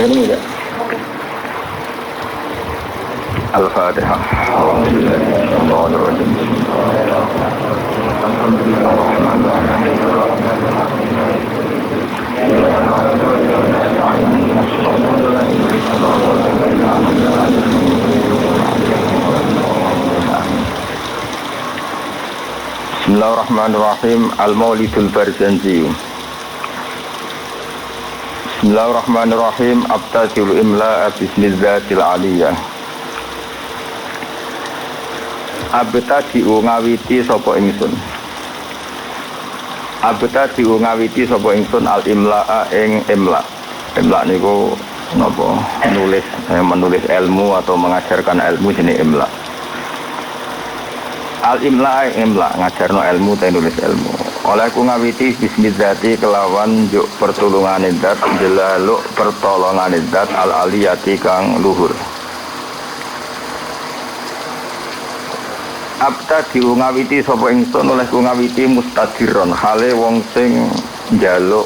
ini enggak? Al-Fatihah. Alhamdulillahirrahmanirrahim. Bismillahirrahmanirrahim. Al-Maulidul Barzanji. Bismillahirrahmanirrahim. Abtadil imla'a bismillatil aliyah. Abtadi'u ngawiti sapa ingsun. Abtadi'u ngawiti sapa ingsun al-imla'a ing imla'. Imla' niku napa? Menulis ilmu atau mengajarkan ilmu jenis imla'. Al-imla' imla' ngajarno ilmu ta nulis ilmu. Oleh ku ngawiti bismillati kelawan juk pertolongane zat jelaluk pertolongane zat al-aliyati kang luhur. Abta diungawiti sapa ingsun oleh ku ngawiti mustadiron hale wong sing njaluk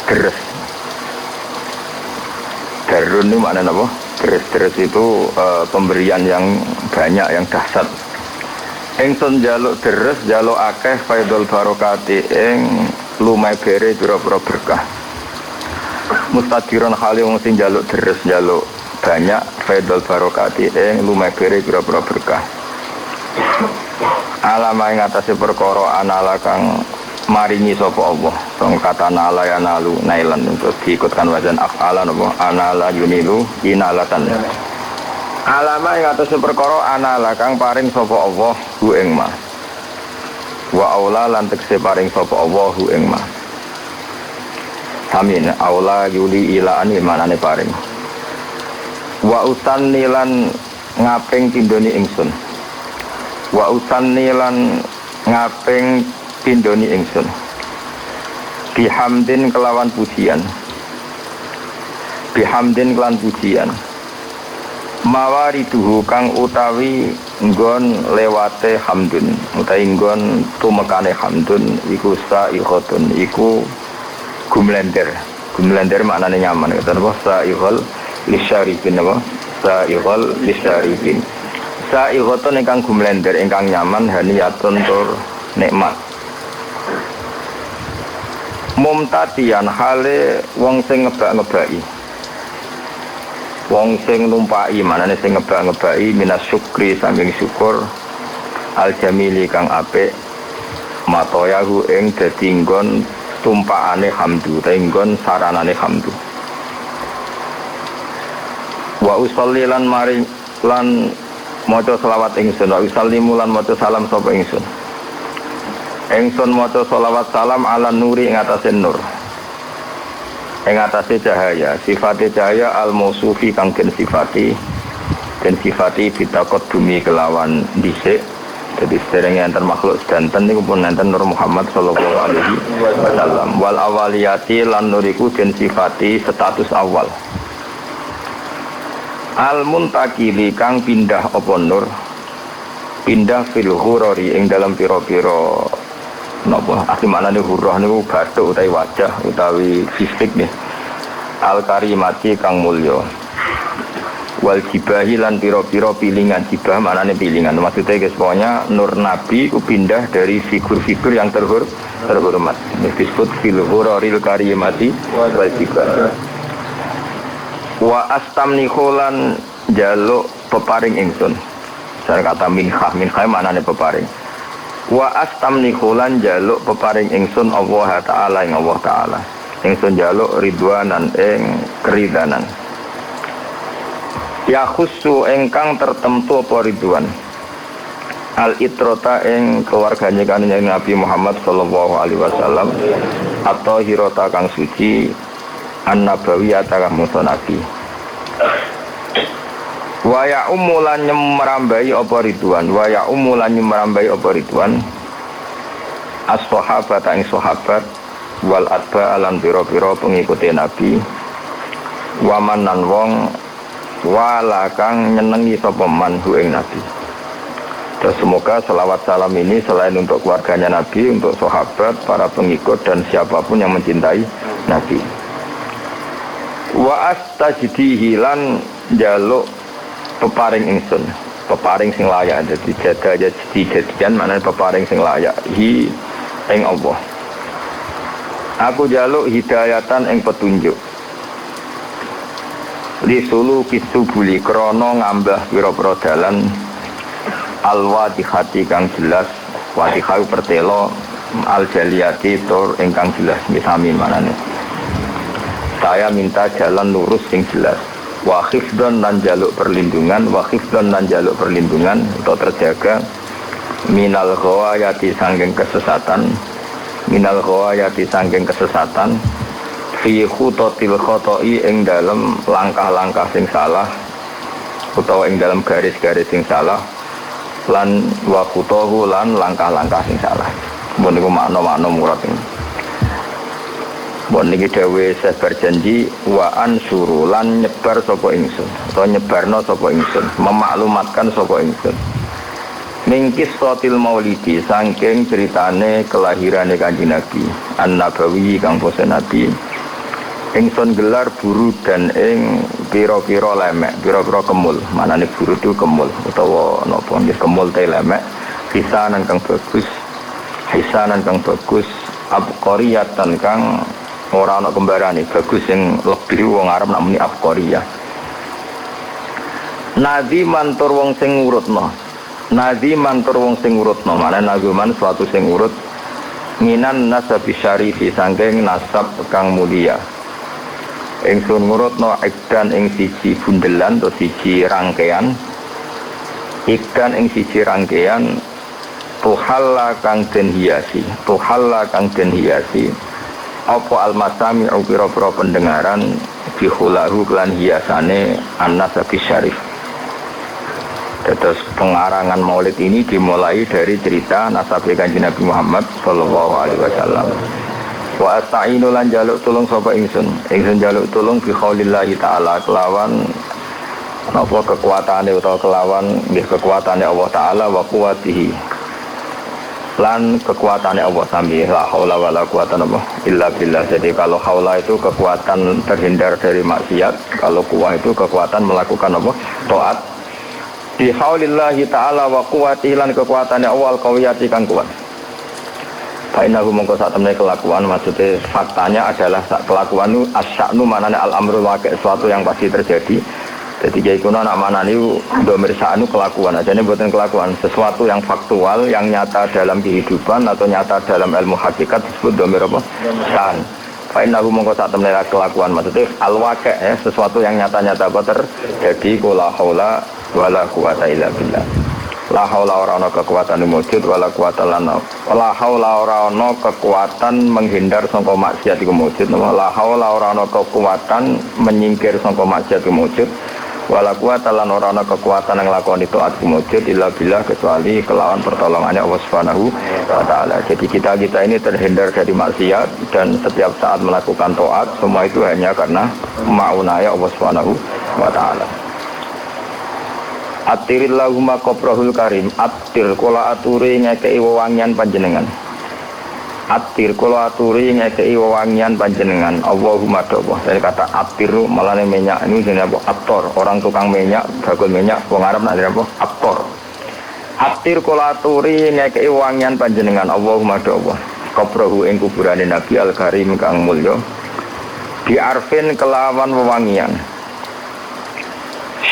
deres. Darun ini maknanya apa? Deres itu pemberian yang banyak, yang dahsyat. Ingsun njaluk deres, njaluk akeh faidul barokati ing lumai bere pira-pira berkah. Mustadiron hale wong sing njaluk deres, njaluk banyak faidul barokati ing lumai bere pira-pira berkah. Alama ing atase perkara anala kang maringi sapa Allah. Sing kata nala ya nalu nailan untuk diikutkan wazan af'ala napa anala yunilu inalatan. Alama ing atase perkara anala kang paring sapa Allah hu ing ma. Wa aula lan tekse paring sapa Allah hu ing ma. Amin. Aula yuli ila ani manane paring. Wa usanni lan ngaping tindoni ingsun. Wa usanni lan ngaping tindoni ingsun. Bihamdin kelawan pujian. Bihamdin kelan pujian. Mawariduhu kang utawi nggon lewate hamdun utawi nggon tumekane hamdun iku sa'iqatun iku gumlender maknane nyaman kata apa sa'iqal lisyarifin apa sa'iqal lisyarifin sa'iqatun ingkang gumlender ingkang nyaman haniyatun tur nikmat mumtatian hale wong sing ngebak-ngebaki wong sing numpaki manane sing ngebak-ngebaki minas syukri saking syukur al jamili kang apik matoyahu ing dadi nggon tumpakane hamdu ta nggon saranane hamdu wa usolli lan maring lan maca selawat ingsun wa usallimu lan maca salam sapa ingsun maca selawat salam ala nuri ing atase nur ing atase cahaya sifate cahaya al-mausufi kang den sifati bitakot bumi kelawan dhisik jadi sederenge enten makhluk sedanten niku pun enten Nur Muhammad sallallahu alaihi wasallam wal awaliyati lan nuriku den sifati status awal al-muntakili kang pindah apa nur pindah fil ghurari ing dalam pira-pira napa asli maknane hurrah niku bathuk utawi wajah utawi fisik nih al karimati kang mulya wal jibahi lan pira-pira pilingan jibah maknane pilingan maksudnya guys pokoknya nur nabi ku pindah dari figur-figur yang terhormat disebut fil ghuraril karimati wal jibah wa astamnihu lan jaluk peparing ingsun saya kata minhah maknane peparing wa astamnihu lan jaluk peparing ingsun Allah Ta'ala ing Allah Ta'ala ingsun jaluk ridwanan ing keridanan ya khusu ingkang tertentu apa ridwan al itrota ing keluarganya kanjeng Nabi Muhammad sallallahu alaihi wasallam atau hirota kang suci an-nabawiyata kang musonabi wa ya umulan merambai apa ridwan wa ya umulan merambai apa ridwan as-sahabat ing sahabat wal atba alan pira-pira pengikuti nabi wa manan wong wala kang nyenengi sapa man hu ing nabi. Terus semoga selawat salam ini selain untuk keluarganya nabi, untuk sahabat, para pengikut dan siapapun yang mencintai nabi. Wa astajdihi lan jaluk peparing ingsun, peparing sing layak. Jadi jadian maknane peparing sing layak hi ing Allah. Aku jaluk hidayatan ing petunjuk li sulu kisubuli krono ngambah pira-pira dalan al-wadihati kang jelas, wadihau pertelo al-jaliyati tur ingkang jelas misami manane. Saya minta jalan lurus sing jelas. Wa khifdan lan jaluk perlindungan, wa khifdan lan jaluk perlindungan atau terjaga minal ghawayati sangking kesesatan, minal ghawayati sangking kesesatan fi khutatil khata'i ing dalam langkah-langkah sing salah utawa ing dalam garis-garis sing salah lan wa khutahu lan langkah-langkah sing salah. Mun niku makna-makna murad ini. Mun niki dawuh sabar janji wa ansuru lan nyebar sapa ingsun utawa nyebarno sapa ingsun, memaklumatkan sapa ingsun. Mingkis sotil maulidi saking ceritane kelahirane Kanjeng Nabi an-nabawi kang basa Nabi. Ingsun gelar buru dan ing pira-pira lemek, pira-pira kemul. Manane buru itu kemul utawa napa nggih kemul te lemek, hisanan kang bagus. Hisanan kang bagus, abqariyatan kang ora ana kembarane, bagus sing lebih wong Arab nak muni abqariyah. Nadi mantur wong sing ngurutno. Nadi mantur wong sing ngurutno, manane naguman suatu sing urut minan nasabi syarifi saking nasab kang mulia. Ingsun ngurutno ikdan ing siji bundelan atau siji rangkaian, ikdan ing siji rangkaian tuhalla kang den hiasi, tuhalla kang den hiasi apa almasami pira-pira pendengaran bihulahu lan hiasane an-nasabi syarif. Terus pengarangan maulid ini dimulai dari cerita nasab Kanjeng Nabi Muhammad sallallahu alaihi wasallam. Wa asta'inu lan jaluk tulung sapa ingsun. Ingsun jaluk tulung bi khaulillahi taala kelawan napa kekuatane utawa kelawan nggih kekuatane Allah taala wa quwwatihi. Lan kekuatane Allah sami la haula wala quwata illa billah. Jadi kalau haula itu kekuatan terhindar dari maksiat, kalau quwwah itu kekuatan melakukan apa? Taat. Bi khaulillahi taala wa quwwatihi lan kekuatane Allah al-qawiyati kang kuat. Fainahu mongko sak temene kelakuan, maksudnya faktanya adalah kelakuan itu asya'nu manane al-amrul waqi', sesuatu yang pasti terjadi. Jadi kiai kuno nak manani domir sya'nu kelakuan, ajane mboten kelakuan, sesuatu yang faktual yang nyata dalam kehidupan atau nyata dalam ilmu hakikat disebut domir apa? Sya'an. Fainahu mongko sak temene kelakuan, maksudnya al-waqi', sesuatu yang nyata-nyata apa terjadi, la haula wala quwata illa billah. La haula ora ana kekuatan wujud wala quwata lana. La haula ora ana kekuatan menghindar sangka maksiat iku wujud. La haula ora ana kekuatan menyingkir sangka maksiat iku wujud. Wala quwata lan ora ana kekuatan yang lakoni taat iku wujud illa billah kecuali kelawan pertolongannya Allah Subhanahu wa taala. Jadi kita ini terhindar dari maksiat dan setiap saat melakukan taat semua itu hanya karena ma'unaya Allah Subhanahu wa taala. Atirillahumma qobrahul karim. Atir kula aturi ngekei wewangian panjenengan. Atir kula aturi ngekei wewangian panjenengan. Allahumma doa. Dari kata atiru malane minyak ini jenenge apa? Aktor. Orang tukang minyak, bagul minyak wong Arab nak apa? Aktor. Atir kula aturi ngekei wewangian panjenengan. Allahumma doa. Qobrahu ing kuburane Nabi al-Karim kang mulya. Bi arfin kelawan wewangian.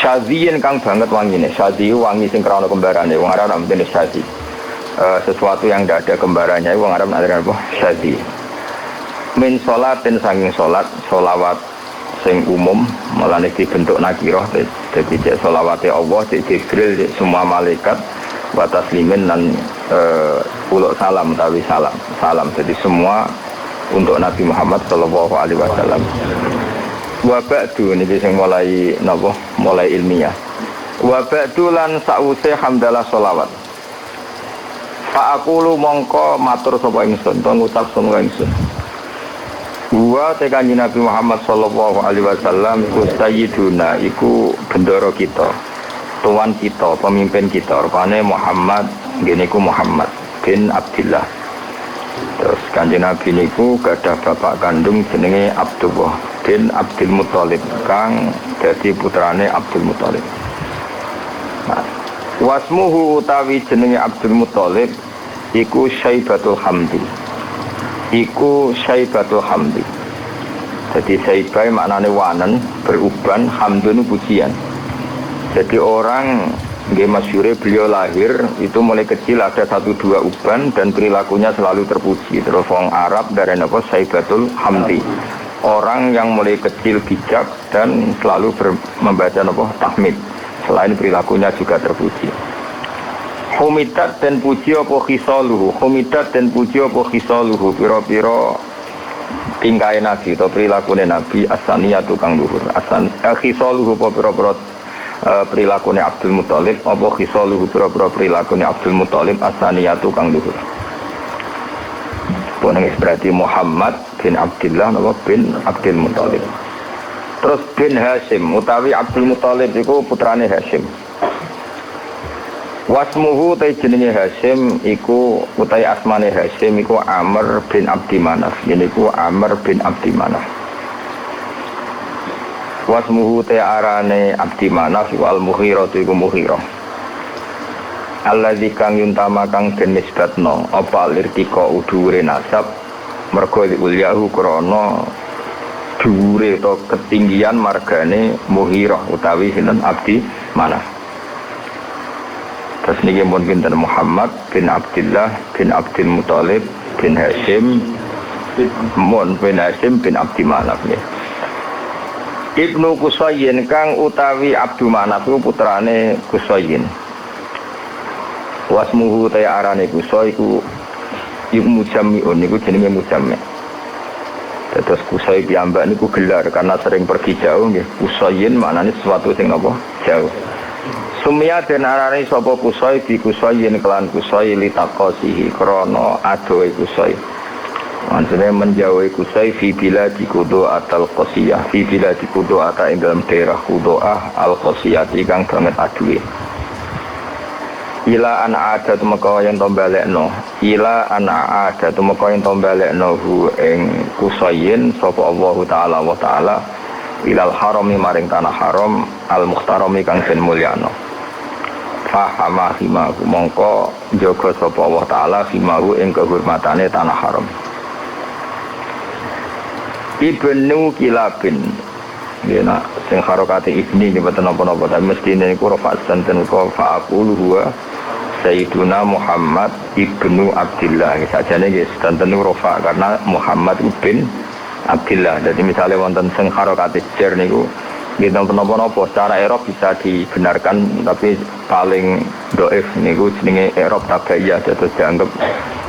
Syaziin kang banget wangine. Syazi wangi sing krana kembarane. Wong Arab namanya syazi. Sesuatu yang tidak ada kembarannya wong Arab namanya apa? Syazi. Min sholatin sanging sholat, sholawat sing umum malane dibentuk nakirah. Jadi cek sholawate Allah, cek Jibril, cek semua malaikat wa taslimin dan uluk salam tawi salam. Jadi semua untuk Nabi Muhammad sallallahu alaihi wasallam. Wa ba'du niki sing mulai napa mulai ilmiah. Wa ba'du lan sause hamdalah sholawat. Fa aqulu mongko matur sapa ingsun, to ngucap sapa ingsun. Wa te Kanjeng Nabi Muhammad sallallahu alaihi wasallam iku sayyiduna, iku bendara kita, tuan kita, pemimpin kita, rupane Muhammad, ngene iku Muhammad bin Abdullah. Terus Kanjeng Nabi niku gadah bapak kandung jenenge Abdullah. bin Abdul Muthalib kang dadi putrane Abdul Muthalib. Nah, wasmuhu utawi jenenge Abdul Muthalib iku Syaibatul Hamdi. Iku Syaibatul Hamdi. Jadi Syaibah maknane wanen, beruban, hamdun pujian. Jadi orang nggih masyhure beliau lahir itu mulai kecil ada 1-2 uban dan perilakunya selalu terpuji. Terus wong Arab dari apa Syaibatul Hamdi. Orang yang mulai kecil bijak dan selalu membaca apa tahmid. Selain perilakunya juga terpuji. Humidat dan puji apa khisaluhu. Humidat dan puji apa khisaluhu. Piro-piro tingkai Nabi atau perilakunya Nabi asaniyatu kang luhur. Khisaluhu apa piro-piro perilakunya Abdul Muthalib. Apa khisaluhu piro-piro perilakunya Abdul Muthalib asaniyatu kang luhur. Ini berarti Muhammad bin Abdullah bin Abdul Muthalib. Terus bin Hashim utawi Abdul Muthalib itu putrane Hashim. Wasmuhu ta jenenge Hashim iku utawi asmane Hashim iku Amr bin Abdi Manaf. Niku Amr bin Abdi Manaf. Wasmuhu ta arane Abdi Manaf iku Al-Mughirah iku Mughirah. Alladzi kang yuntama kang den nisbatno apa lirtika udhure nasab mergo ulyahu krana dhuwure atau ketinggian margane Mughirah utawi sinten Abdi Manaf. Terus niki mun pinten Muhammad bin Abdullah bin Abdul Muthalib bin Hashim bin Hashim bin Abdi Manaf ya. Ibnu Qusayyin kang utawi Abdu Manaf iku putrane Qusayyin. Wasmuhu ta arane Qusay iku mujammi'un niku jenenge mujammi'. Terus Qusay piyambak niku gelar karena sering pergi jauh nggih. Qusayyin maknane sesuatu sing napa? Jauh. Sumya den arane sapa Qusay bi Qusayyin kelan Qusay litaqasihi krana adohe Qusay. Maksudnya menjauhi Qusay fi biladi Qudaa al-Qasiyah. Fi biladi Qudaa ing dalam daerah Qudaa al-Qasiyah kang banget aduhe. Ila an ada tumeka yen to balekno ila an ada tumeka yen to balekno hu ing Qusayyin sapa Allah taala wa taala ilal harami maring tanah haram al muhtarami kang den mulyano fahama himahu mongko jaga sapa Allah taala himahu ing kehormatane tanah haram. Ibnu Kilabin ya sing harokate ibni mboten napa-napa tapi mestine niku rafa santen ko fa'aqulu huwa Sayyiduna Muhammad ibnu Abdillah. Sajane nggih santen rafa karena Muhammad bin Abdillah. Jadi misalnya wonten sing harokate jar niku nggih napa-napa secara i'rab bisa dibenarkan tapi paling dhaif niku jenenge i'rab tabaiyah terus dianggap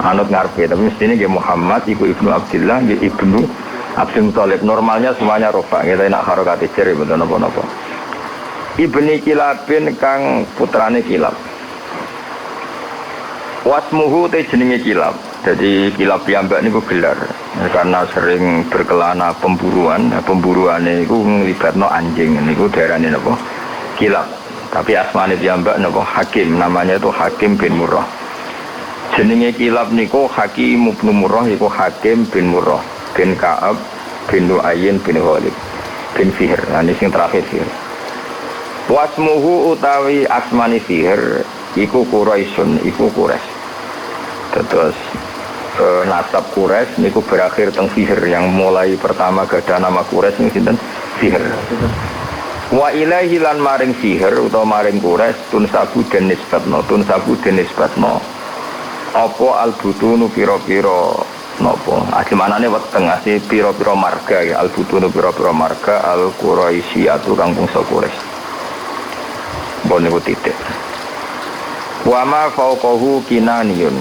anut ngarepe tapi mestine nggih Muhammad iku ibnu Abdillah nggih ibnu Abdul Muthalib. Normalnya semuanya rofa kita nak harokati ciri betul nopo. Ibni Kilabin kang putrane Kilab. Wasmuhu te jenenge Kilab. Jadi Kilab piyambak niku gelar karena sering berkelana pemburuan. Nah, pemburuane iku nglibatno anjing niku diarani napa? Kilab. Tapi asmane piyambak napa? Hakim. Namanya itu Hakim bin Murrah. Jenenge Kilab niku Hakim bin Murrah iku Hakim bin Murrah bin Ka'ab bin Lu'ayyin bin Ghalib bin Fihr. Nah ini yang terakhir Fihr. Wasmuhu utawi asmani Fihr iku Quraisyun, iku Quraisy. Terus nasab Quraisy niku berakhir teng Fihr yang mulai pertama gadah nama Quraisy niku sinten? Fihr. Wa ilaihi lan maring Fihr utawa maring Quraisy tunsabu den nisbatno apa albutunu pira-pira napa asli manane weteng asli pira-pira marga ya albutunu pira-pira marga al-Quraisyatu kang bangsa Quraisy bon niku titik wa ma fauqahu kinaniyun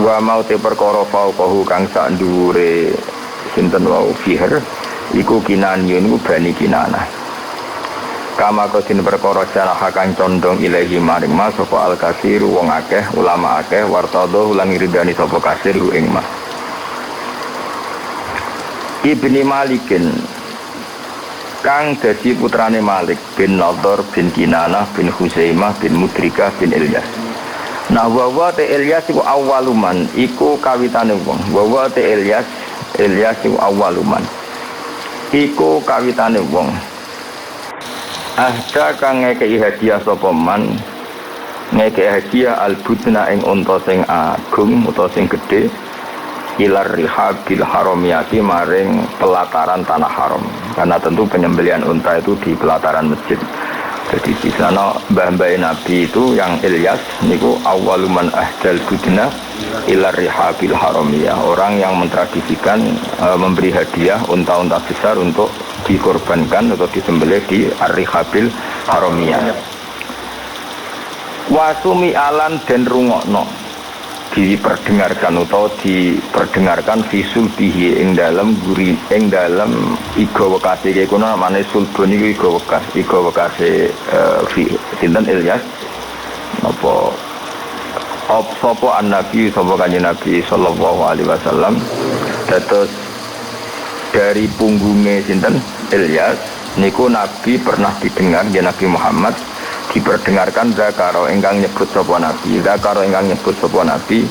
wa mau te perkara fauqahu kang sak dhuwure sinten wau Fihr iku kinaniyun iku bani Kinanah kama kosin perkara jana kang condong ilahi maring mas sapa al-kasir wong akeh ulama akeh wartado lan ngridani sapa kasir ing mas Ibni Malikin kang dadi putrane Malik bin Nadhr bin Kinanah bin Huzaimah bin Mudrikah bin Ilyas. Nah wa te Ilyas iku awaluman iku kawitane wong. Wa te Ilyas iku awaluman. iku kawitane wong ahda kang ngekei hadiah sapa man ngekei hadiah albudna ing unta sing agung utawa sing gedhe ilar rihabil haramiyati maring pelataran tanah haram karena tentu penyembelihan unta itu di pelataran masjid. Jadi di sana mbah-mbah Nabi itu yang Ilyas niku awwaluman ahdal budna ilar rihabil haramiyah, orang yang mentradisikan memberi hadiah unta-unta besar untuk dikorbankan atau disembelih di ar-rihabil haramiyah. Wasumi alan den rungokno diperdengarkan atau diperdengarkan visul bihi ing dalam guri ing dalam iga wekase iki kono namane sulbun iki iga wekase sinten Ilyas apa sapa nabi sapa kanjeng Nabi sallallahu alaihi wasallam dados dari punggungnya sinten Ilyas niku Nabi pernah didengar ya Nabi Muhammad diperdengarkan zakaro ingkang nyebut sapa nabi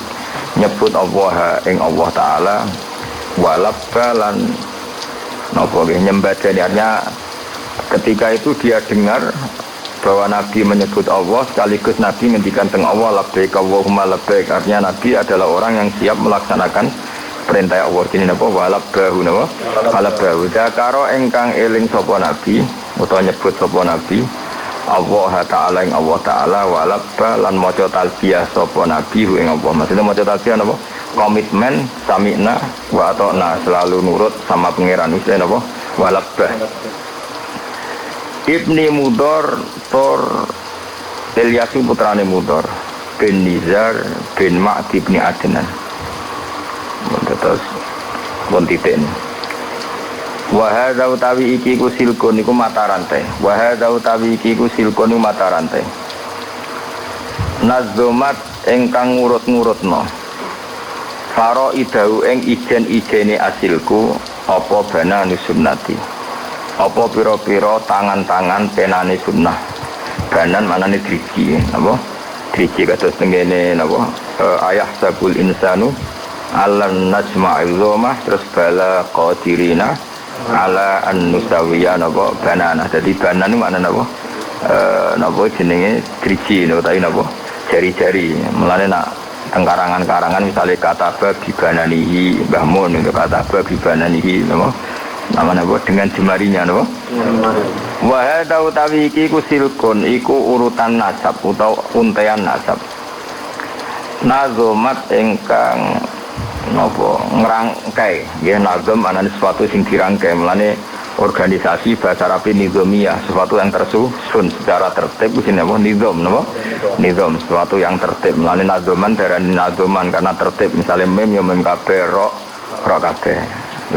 nyebut Allah ing Allah taala walabbalan napa nggih nyembadani artinya ketika itu dia dengar bahwa nabi menyebut Allah sekaligus nabi ngendikan teng Allah labbaik Allahumma labbaik artinya nabi adalah orang yang siap melaksanakan perintah Allah kene napa walabbahu napa walabbahu zakaro ingkang eling sapa nabi utawa nyebut sapa nabi Allah Ta'ala yang Allah Ta'ala walabba lan maca talbiyah sapa nabi ing Allah. Maksudnya maca talbiyah napa? Komitmen sami'na wa ata'na, selalu nurut sama pangeran wis napa? Walabba. Ibni Mudor Tor Ilyas putrane Mudor bin Nizar bin Ma'di bin Adnan. Terus kontiten wa hadza utawi iki ku silkon iku mata rantai wa hadza utawi iki ku silkon iku mata rantai nazomat ingkang ngurut-ngurutno faro idau ing ijen-ijene asilku apa bana sunnati apa pira-pira tangan-tangan penane sunnah banan manane driji napa driji kados tengene napa ayah sabul insanu alan najma'il zomah terus bala qadirina ala an-nusawiya napa banana. Jadi banana itu makna napa? Napa jenenge driji utawi napa? Jari-jari. Mulane nak teng karangan-karangan misale kata babi bananihi Mbah Mun itu kata babi bananihi napa? Nama napa dengan jemarinya napa? Wa hadza utawi iki ku silkun iku urutan nasab utawa untean nasab. Nazomat ingkang nopo ngerangkai ya nazam anane sesuatu sing dirangkai melane organisasi bahasa Arab nizamiyah sesuatu yang tersusun secara tertib wis napa nizam sesuatu yang tertib melane nazaman darani nazaman karena tertib misalnya mem ya mem kabeh ro kabeh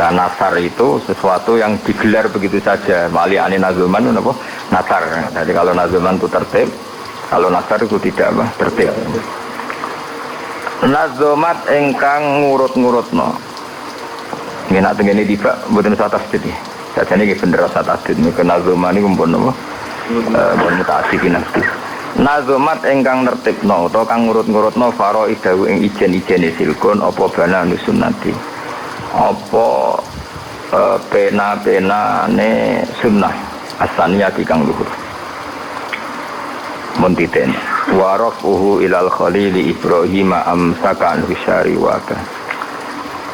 lah nasar itu sesuatu yang digelar begitu saja maliane nazaman napa nasar jadi kalau nazaman itu tertib kalau nasar itu tidak tertib nazomat engkang ngurut-ngurutno. Nggih nak tengene tiba mboten usah tasdid iki. Sajane iki bener usah tasdid nek nazoman niku mpun napa? Mutasi kinasti. Nazomat engkang nertibno utawa kang ngurut-ngurutno faraidahu ing ijen-ijene silkon apa bana sunnati. Apa pena-penane sunnah asaniyati kang luhur. Muntiten warafuhu ilal khalili Ibrahim amsakan husyari waka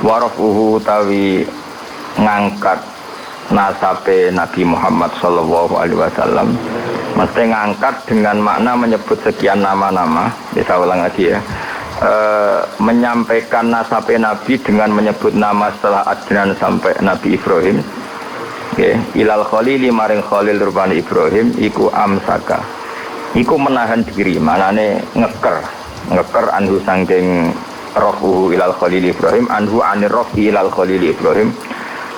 warafuhu tawi ngangkat nasabe Nabi Muhammad sallallahu alaihi wasallam mesti ngangkat dengan makna menyebut sekian nama-nama bisa ulang lagi ya menyampaikan nasabe Nabi dengan menyebut nama setelah Adnan sampai Nabi Ibrahim okay. Ilal khalili maring khalil rupane Ibrahim iku amsaka iku menahan diri, manane ngeker anhu sangking rohuhu ilal khalil Ibrahim, anhu anir rohi ilal khalil Ibrahim.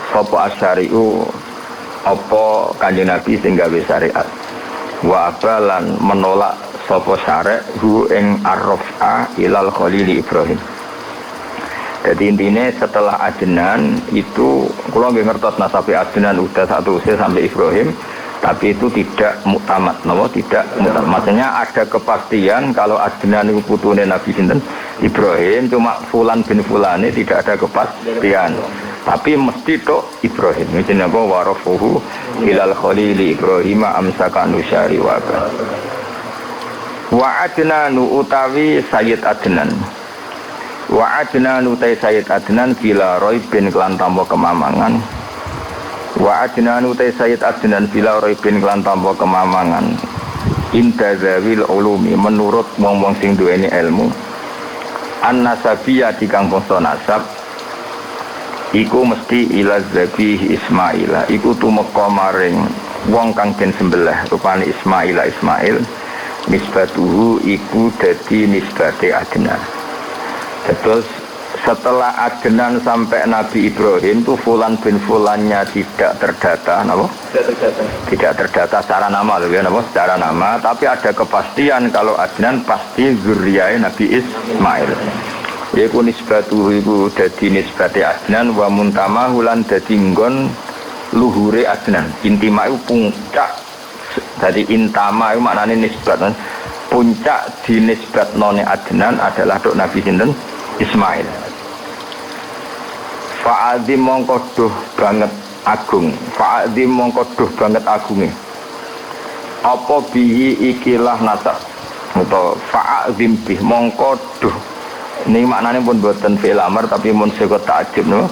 Sopo asyari'u opo kanjeng Nabi sehingga syariat. Wa abalan menolak sopo syari' hu ing arrofa ilal khalil Ibrahim. Jadi intinya setelah Adnan itu, kalau nggak ngertos nasabi Adnan udah satu usia sampai Ibrahim. Tapi itu tidak muktamad, tidak muktamad. Maksudnya ada kepastian kalau Adnan itu putune Nabi sinten Ibrahim, cuma Fulan bin Fulan ini tidak ada kepastian. Tapi mesti tok Ibrahim. Ini apa warafuhu ilal khalili Ibrahim amsaka nusyari wa ba. Wa adnanu utawi Sayyid Adnan. Wa adnanu utai Sayyid Adnan bila roibin kelan tanpa kemamangan. Wa adnanu utai Sayyid Adnan bila roibin kelan tanpa kemamangan. Inda zawil ulumi menurut wong-wong sing duweni ilmu. An-nasabiyah di kang bangsa nasab iku mesti ila zabih Ismaila iku tumeka maring wong kang den sembelih rupane Ismail nisbatuhu iku dadi nisbate Adnan. Terus setelah Adnan sampai Nabi Ibrahim itu Fulan bin Fulannya tidak terdata, napa? Tidak terdata secara nama loh ya, napa? Secara nama, tapi ada kepastian kalau Adnan pasti zuriyah Nabi Ismail. Yaiku nisbatuhu iku dadi nisbate Adnan wa muntamahu lan dadi nggon luhure Adnan. Intima iku puncak. Dadi intama iku maknane nisbat. Puncak dinisbatnone Adnan adalah dok Nabi sinten? Ismail. Fa'adzim mongko duh banget agung. Fa'adzim mongko duh banget agunge. Apa bihi ikilah nasab. Atau fa'adzim bih mongko duh. Ini maknanya pun buatan fi'il amr tapi mun sekot ta'ajib no.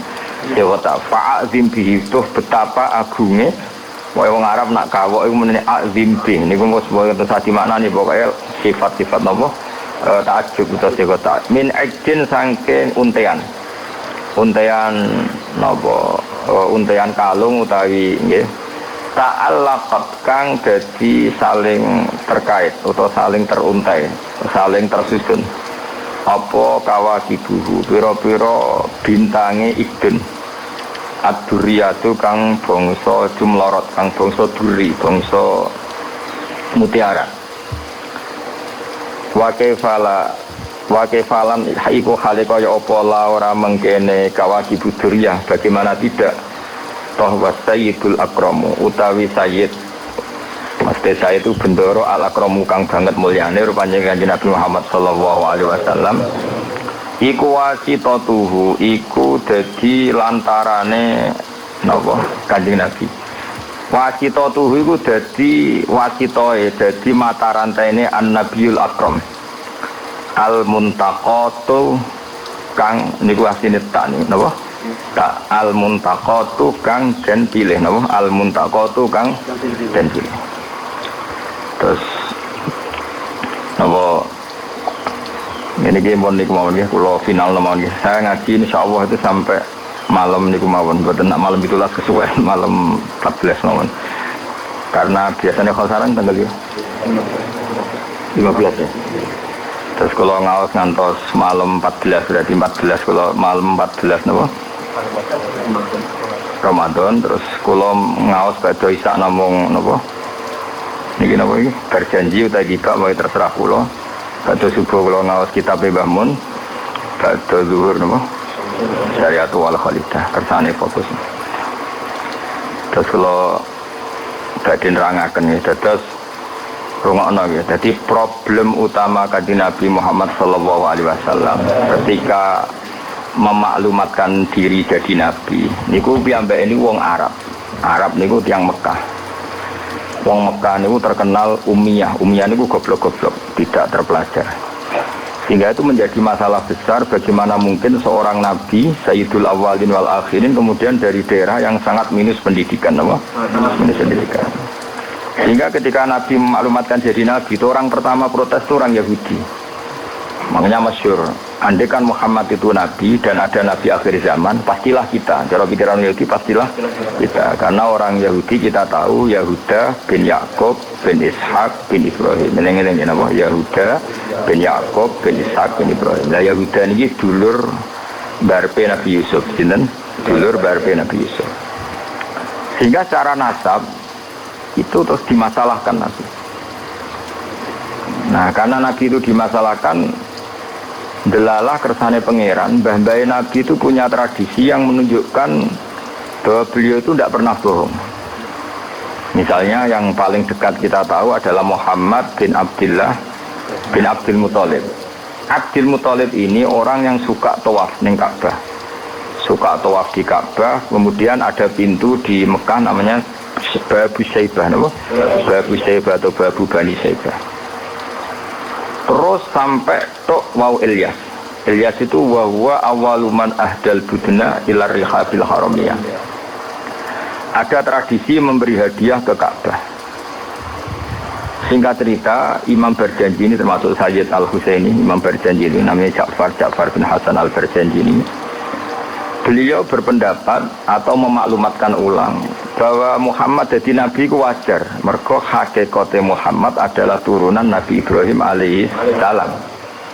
Sekot fa'adzim bihi duh betapa agunge. Wong Arab nak kawok iku menene azim bih. Niku mung sebagai satu maknane pokoke sifat-sifat napa ta'ajub utawa sekot ta'ajib. Min ajin saking untean. Untean napa untean kalung utawi nggih ta'allaqat kang dadi saling terkait utawa saling teruntai saling tersusun apa kawakibuhu pira-pira bintange idun ad-duriyatu kang bangsa jumlorot kang bangsa duri bangsa mutiara wa kefalan iku hale kaya apa la ora mengkene kawakib duriyah bagaimana tidak toh wasayyidul akramu utawi sayyid mesti sayyid itu bendoro al akramu kang banget mulyane rupane Kanjeng Nabi Muhammad sallallahu alaihi wasallam iku wasitatuhu iku dadi lantarane napa Kanjeng Nabi wasitatuhu iku dadi wasitoe dadi mata rantaine an-nabiyul akram al-muntaqatu kang niku asline tak napa tak al-muntaqatu kang den pilih napa al-muntaqatu kang den pilih terus napa ini ki mon niku mawon nggih kula final mawon nggih saya ngaji insyaallah itu sampai malam niku mawon mboten nak malam 17 kesuwen malam 14 mawon karena biasanya kalau sarang tanggal 15 ya. Terus kalau ngawas ngantos malam 14 berarti 14 kalau malam 14 napa? Ramadan terus kalau ngawas badhe isak namung napa? Niki napa iki? Berjanji utawi gak wae terserah kula. Badhe subuh kalau ngawas kitab Mbah Mun. Badhe zuhur napa? Syariatul wal khalidah kersane fokus. Terus kalau badhe nerangaken ya dados rungokno ya. Jadi problem utama Kanjeng Nabi Muhammad sallallahu alaihi wasallam ketika memaklumatkan diri jadi nabi niku piyambake niku wong Arab. Arab niku tiyang Mekah. Wong Mekah niku terkenal ummiyah. Ummiyah niku goblok-goblok, tidak terpelajar. Sehingga itu menjadi masalah besar bagaimana mungkin seorang nabi Sayyidul Awwalin wal Akhirin kemudian dari daerah yang sangat minus pendidikan apa? Minus pendidikan. Sehingga ketika Nabi memaklumatkan jadi Nabi itu orang pertama protes itu orang Yahudi. Makanya masyhur, andai kan Muhammad itu Nabi dan ada Nabi akhir zaman, pastilah kita. Cara pikiran Yahudi pastilah kita. Karena orang Yahudi kita tahu Yahuda bin Yakub bin Ishak bin Ibrahim. Ini nama Yahuda bin Yakub bin Ishak bin Ibrahim. Nah Yahuda ini dulur barpe Nabi Yusuf. Dulur barpe Nabi Yusuf. Sehingga secara nasab itu terus dimasalahkan Nabi. Nah karena Nabi itu dimasalahkan, delalah kersane pangeran, mbah-mbah Nabi itu punya tradisi yang menunjukkan bahwa beliau itu tidak pernah bohong. Misalnya yang paling dekat kita tahu adalah Muhammad bin Abdullah bin Abdul Muthalib. Abdul Muthalib ini orang yang suka tawaf ning Ka'bah, suka tawaf di Ka'bah. Kemudian ada pintu di Mekah namanya Babu Syaibah, Babu Syaibah atau Babu Bani Syaibah. Terus sampai tok wau Ilyas. Ilyas itu wahwa awaluman ahdal budna ila rihabil haramiyah. Ada tradisi memberi hadiah ke Ka'bah. Singkat cerita, Imam Berjanji ini termasuk Sayyid Al-Husaini. Imam Berjanji ini namanya Ja'far bin Hasan Al-Berjanji ini. Beliau berpendapat atau memaklumatkan ulang bahwa Muhammad jadi Nabi itu wajar. Mergo hakikate Muhammad adalah turunan Nabi Ibrahim alaihissalam.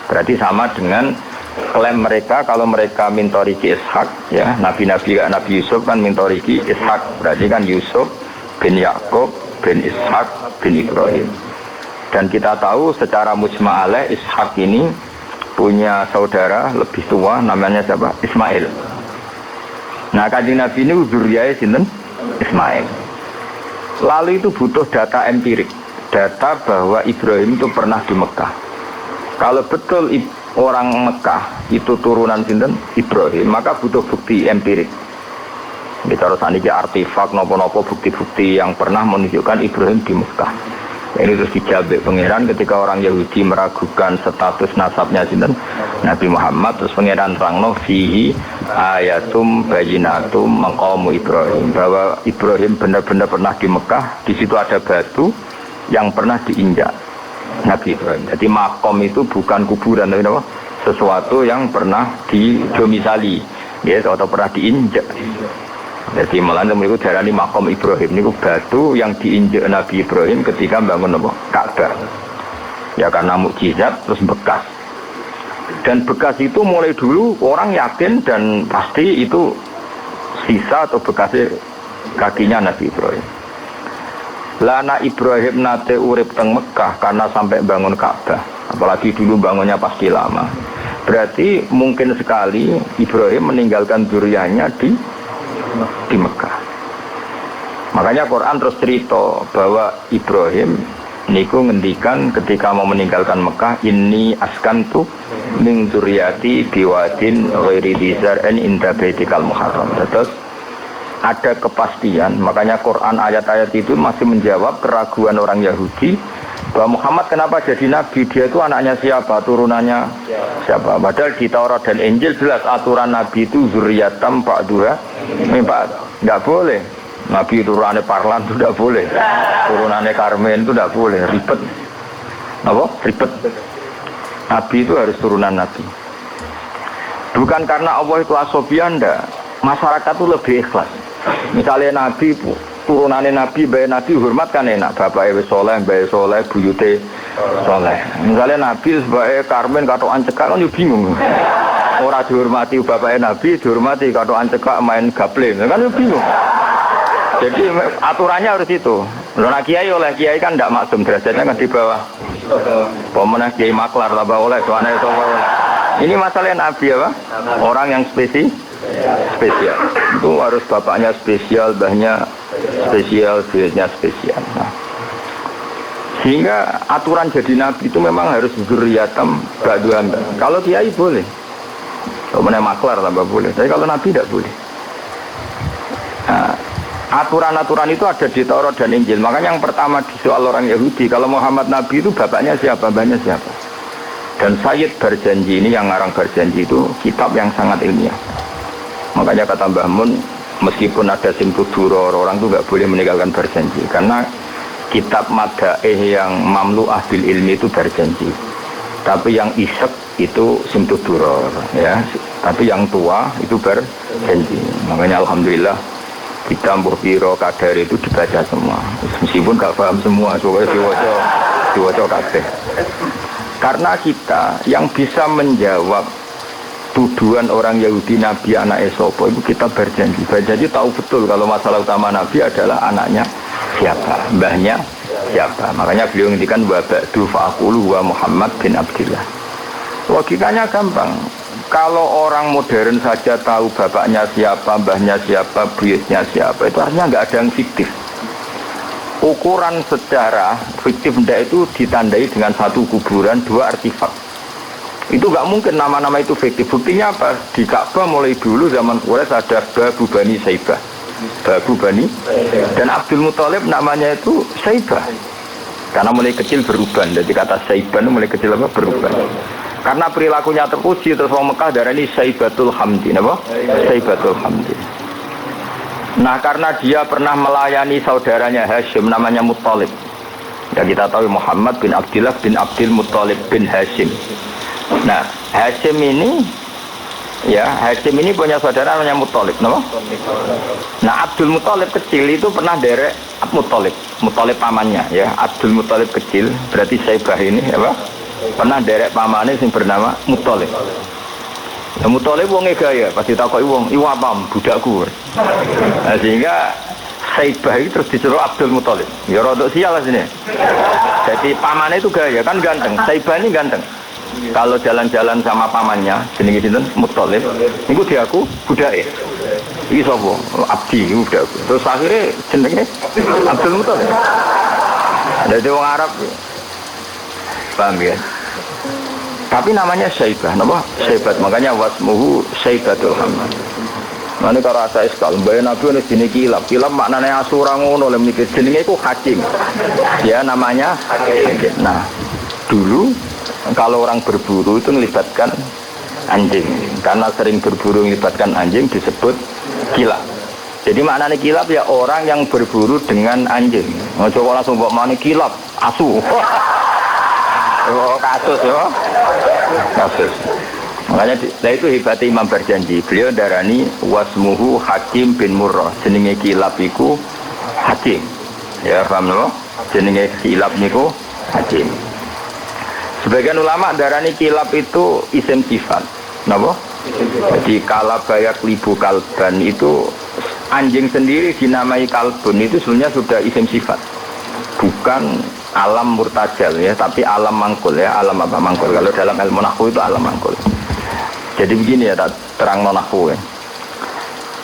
Berarti sama dengan klaim mereka kalau mereka mintoriki Ishak, ya Nabi-Nabi Nabi Yusuf kan mintoriki Ishak. Berarti kan Yusuf bin Yakub bin Ishak bin Ibrahim. Dan kita tahu secara mujma' alaih Ishak ini punya saudara lebih tua namanya siapa? Ismail. Nah, Kanjeng Nabi ini zuriyahnya sinten? Ismail. Lalu itu butuh data empirik, data bahwa Ibrahim itu pernah di Mekah. Kalau betul orang Mekah itu turunan sinten? Ibrahim, maka butuh bukti empirik. Kita harus aniki artefak nopo-nopo bukti-bukti yang pernah menunjukkan Ibrahim di Mekah. Ini terus dijawab pangeran ketika orang Yahudi meragukan status nasabnya sinten Nabi Muhammad, terus pangeran terangno fihi ayatum bayyinatum maqamu Ibrahim, bahwa Ibrahim benar-benar pernah di Mekah. Di situ ada batu yang pernah diinjak Nabi Ibrahim. Jadi makom itu bukan kuburan, tapi apa? Sesuatu yang pernah didomisali, ya, atau pernah diinjak. Jadi malah mereka darani makom Ibrahim ini batu yang diinjak Nabi Ibrahim ketika bangun Ka'bah. Ya karena mukjizat terus bekas. Dan bekas itu mulai dulu orang yakin dan pasti itu sisa atau bekasnya kakinya Nabi Ibrahim. Lana Ibrahim nate urip teng Mekah karena sampai bangun Ka'bah. Apalagi dulu bangunnya pasti lama. Berarti mungkin sekali Ibrahim meninggalkan zuriyahnya di Mekah. Makanya Quran terus cerita bahwa Ibrahim niku ngendikan ketika mau meninggalkan Mekah, ini askantu min dzurriyyati biwadin ghairi dzar'in inda baitikal muharram. Terus ada kepastian, makanya Quran ayat-ayat itu masih menjawab keraguan orang Yahudi bahwa Muhammad kenapa jadi nabi, dia itu anaknya siapa, turunannya siapa. Padahal di Taurat dan Injil jelas aturan nabi itu zurriyatam ba'duha mimpa, nggak boleh. Nabi turunannya Parlan itu tidak boleh, turunannya Karmen itu tidak boleh, ribet. Apa? Ribet. Nabi itu harus turunan Nabi. Bukan karena Allah itu asobian, enggak. Masyarakat itu lebih ikhlas. Misalnya Nabi, turunannya Nabi, bayi Nabi hormat kan enak. Bapaknya soleh, bayi soleh, buyute soleh. Misalnya Nabi sebagai Karmen katoan cekak kan bingung. Orang dihormati bapaknya Nabi, dihormati katoan cekak main gaple, kan bingung. Jadi aturannya harus itu. Nah, kiai oleh kiai kan tidak maksum, derajatnya kan di bawah. Pemenang kiai maklar lah oleh soalnya itu. Ini masalah Nabi apa? Orang yang spesial. Itu harus bapaknya spesial, bahnya spesial, duitnya spesial. Nah, sehingga aturan jadi Nabi itu memang harus zurriyatam ba'duhan. Kalau kiai boleh, pemenang maklar tambah boleh. Tapi kalau Nabi tidak boleh. Nah, aturan-aturan itu ada di Taurat dan Injil. Makanya yang pertama di soal orang Yahudi, kalau Muhammad Nabi itu bapaknya siapa, bapaknya siapa. Dan Sayyid Berjanji ini, yang ngarang Berjanji itu kitab yang sangat ilmiah. Makanya kata Mbah Mun, meskipun ada simtuduro, orang itu nggak boleh meninggalkan Berjanji. Karena kitab Madaih yang mamlu'ah bil ilmi itu Berjanji. Tapi yang isek itu simtuduro, ya. Tapi yang tua itu Berjanji. Makanya alhamdulillah kita mbuh piro kadar itu dibaca semua, meskipun gak paham semua, soalnya diwaca kabeh. Karena kita yang bisa menjawab tuduhan orang Yahudi Nabi anak Esopo itu kita Berjanji. Berjanji tahu betul kalau masalah utama Nabi adalah anaknya siapa, mbahnya siapa. Makanya beliau ngendikan wa ba'du fa'aqulu wa Muhammad bin Abdillah. Logikanya gampang. Kalau orang modern saja tahu bapaknya siapa, mbahnya siapa, buyutnya siapa, itu artinya nggak ada yang fiktif. Ukuran secara fiktif itu ditandai dengan satu kuburan, dua artefak. Itu nggak mungkin nama-nama itu fiktif. Buktinya apa? Di Ka'bah mulai dulu zaman Quraisy ada Babu Bani Saibah, Babu Bani, dan Abdul Muthalib namanya itu Saibah. Karena mulai kecil berubah. Jadi kata Saibah itu mulai kecil apa? Berubah. Karena perilakunya terpuji terus orang Mekah darah ini Saibatul Hamdi, apa? Saibatul Hamdi. Nah karena dia pernah melayani saudaranya Hashim namanya Muthalib. Ya kita tahu Muhammad bin Abdullah bin Abdul Muthalib bin Hashim. Nah Hashim ini punya saudara namanya Muthalib, no? Nah Abdul Muthalib kecil itu pernah derek Muthalib pamannya, ya Abdul Muthalib kecil berarti Saibah ini, apa? Pernah derek pamannya yang bernama Muthalib. Ya Muthalib wonge gaya, pasti takoki wong, "Iku apa budakku?" Nah, sehingga Saibah itu terus disuruh Abdul Muthalib. Ya rodok sial sini. Jadi pamannya itu gaya, kan ganteng. Saibah ini ganteng. Kalau jalan-jalan sama pamannya, jenenge sinten? Muthalib. Niku diaku budake. Iki sapa? Abdi budakku. Terus akhirnya jenenge Abdul Muthalib. Dadi wong Arab. Paham ya? Tapi namanya Saibah, nama Saibat, makanya wasmuhu Saibatul Hamd. Mane karo asa iskal, mbaya Nabi ini jenis kilap maknanya asura ngono lho mikir jenenge iku hakim. Ya namanya hakim. Nah, dulu kalau orang berburu itu melibatkan anjing. Karena sering berburu melibatkan anjing disebut kilap. Jadi maknanya kilap ya orang yang berburu dengan anjing. Coba langsung bawa mana kilap, asu. Oh, kasus ya. Kasus. Makanya itu hebatnya Imam Berjanji. Beliau darani wasmuhu Hakim bin Murrah. Jenenge kilap iku Hakim. Ya paham lho? Jenenge kilap niku Hakim. Sebagian ulama darani kilap itu isim sifat. Napa? Jadi kalabayak libu kalban itu anjing sendiri dinamai kalbun itu sebenarnya sudah isim sifat. Bukan alam murtajal ya, tapi alam mangkul ya, alam apa mangkul. Kalau dalam ilmu nahwu itu alam mangkul. Jadi begini ya, terang nahwu ya.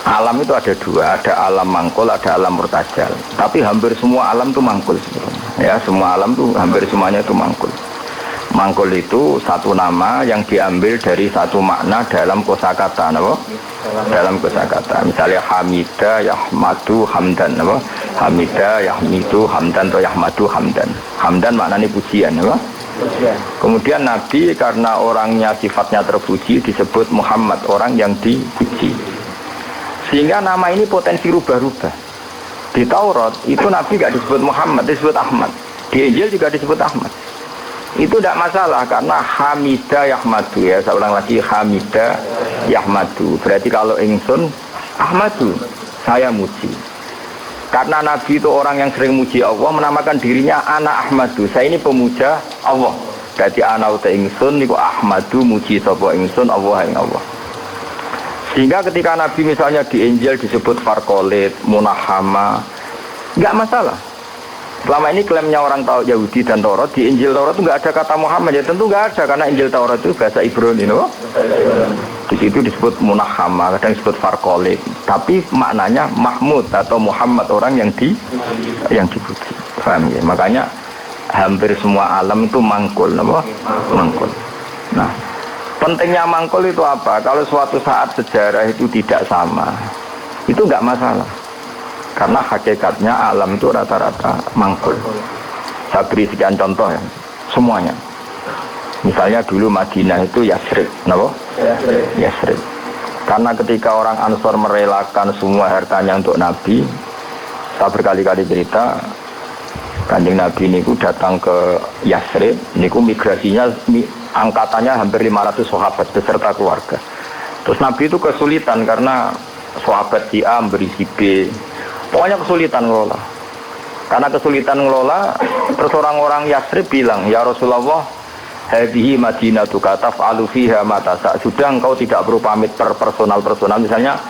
Alam itu ada dua, ada alam mangkul, ada alam murtajal. Tapi hampir semua alam itu mangkul sebenarnya. Ya, semua alam itu hampir semuanya itu mangkul. Mangkul itu satu nama yang diambil dari satu makna dalam kosakata, apa? Dalam kosakata. Misalnya Hamida, Yahmadu, Hamdan, apa? Hamida, Yahmidu, Hamdan atau Yahmadu, Hamdan. Hamdan maknanya pujian, apa? Kemudian Nabi karena orangnya sifatnya terpuji disebut Muhammad, orang yang dipuji. Sehingga nama ini potensi rubah-rubah. Di Taurat itu Nabi tidak disebut Muhammad, disebut Ahmad. Di Injil juga disebut Ahmad. Itu tidak masalah karena Hamida Yahmadu ya, saya ulang lagi Hamida Yahmadu. Berarti kalau ingsun Ahmadu, saya muji. Karena Nabi itu orang yang sering muji Allah, menamakan dirinya Ana Ahmadu. Saya ini pemuja Allah. Jadi ana uta ingsun niku Ahmadu muji sapa ingsun Allah ing Allah. Sehingga ketika Nabi misalnya di Injil disebut Farqolit, Munahama, enggak masalah. Selama ini klaimnya orang tahu Yahudi dan Taurat, di Injil Taurat itu nggak ada kata Muhammad, ya tentu nggak ada karena Injil Taurat itu bahasa Ibrani, no? Di situ disebut Munahama, kadang disebut Farqolit, tapi maknanya Mahmud atau Muhammad, orang yang dipuji. Paham ya? Makanya hampir semua alam itu mangkul, no? Mangkul. Nah, pentingnya mangkul itu apa? Kalau suatu saat sejarah itu tidak sama, itu nggak masalah. Karena hakikatnya alam itu rata-rata mangkul. Saya beri sekian contoh ya, semuanya. Misalnya dulu Madinah itu Yasrib, kenapa? Yasrib. Karena ketika orang Ansor merelakan semua hartanya untuk Nabi, saya berkali-kali cerita, Kanjeng Nabi niku datang ke Yasrib, niku migrasinya angkatannya hampir 500 sahabat beserta keluarga. Terus Nabi itu kesulitan karena sahabat si A beri si B. Pokoknya kesulitan ngelola. Karena kesulitan ngelola, terus orang-orang Yasrib bilang, "Ya Rasulullah, hadhihi madinatuka taf'alu fiha ma tasa." Sudah engkau tidak perlu pamit per personal. Misalnya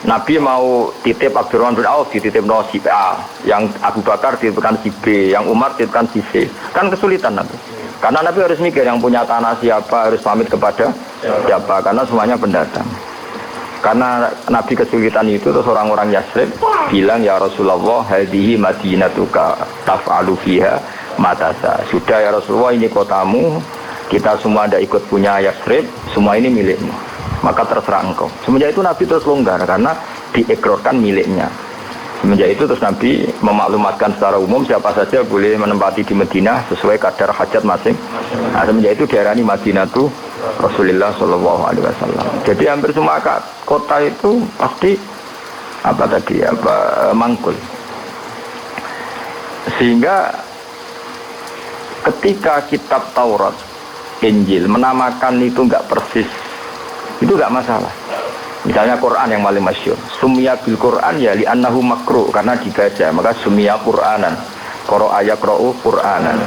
Nabi mau titip Abdurrahman bin Auf dititip si A, yang Abu Bakar dititipkan si B, yang Umar dititipkan si C. Kan kesulitan Nabi. Karena Nabi harus mikir yang punya tanah siapa, harus pamit kepada siapa, karena semuanya pendatang. Karena Nabi kesulitan itu, terus orang-orang Yasrib bilang, "Ya Rasulullah, hadhihi madinatuka taf'alu fiha matasa." Sudah ya Rasulullah, ini kotamu, kita semua ada ikut punya Yasrib, semua ini milikmu, maka terserah engkau. Semenjak itu Nabi terus longgar karena diekrorkan miliknya. Semenjak itu terus Nabi memaklumatkan secara umum siapa saja boleh menempati di Madinah sesuai kadar hajat masing. Nah, semenjak itu diarani Madinah itu Rasulullah Shallallahu Alaihi Wasallam. Jadi hampir semua kota itu pasti mangkul. Sehingga ketika kitab Taurat, Injil menamakan itu enggak persis, itu enggak masalah. Misalnya Quran yang paling masyhur, sumya bil Quran ya li annahu makru, karena dibaca, maka sumya Quranan, qara'a yaqra'u Quranan.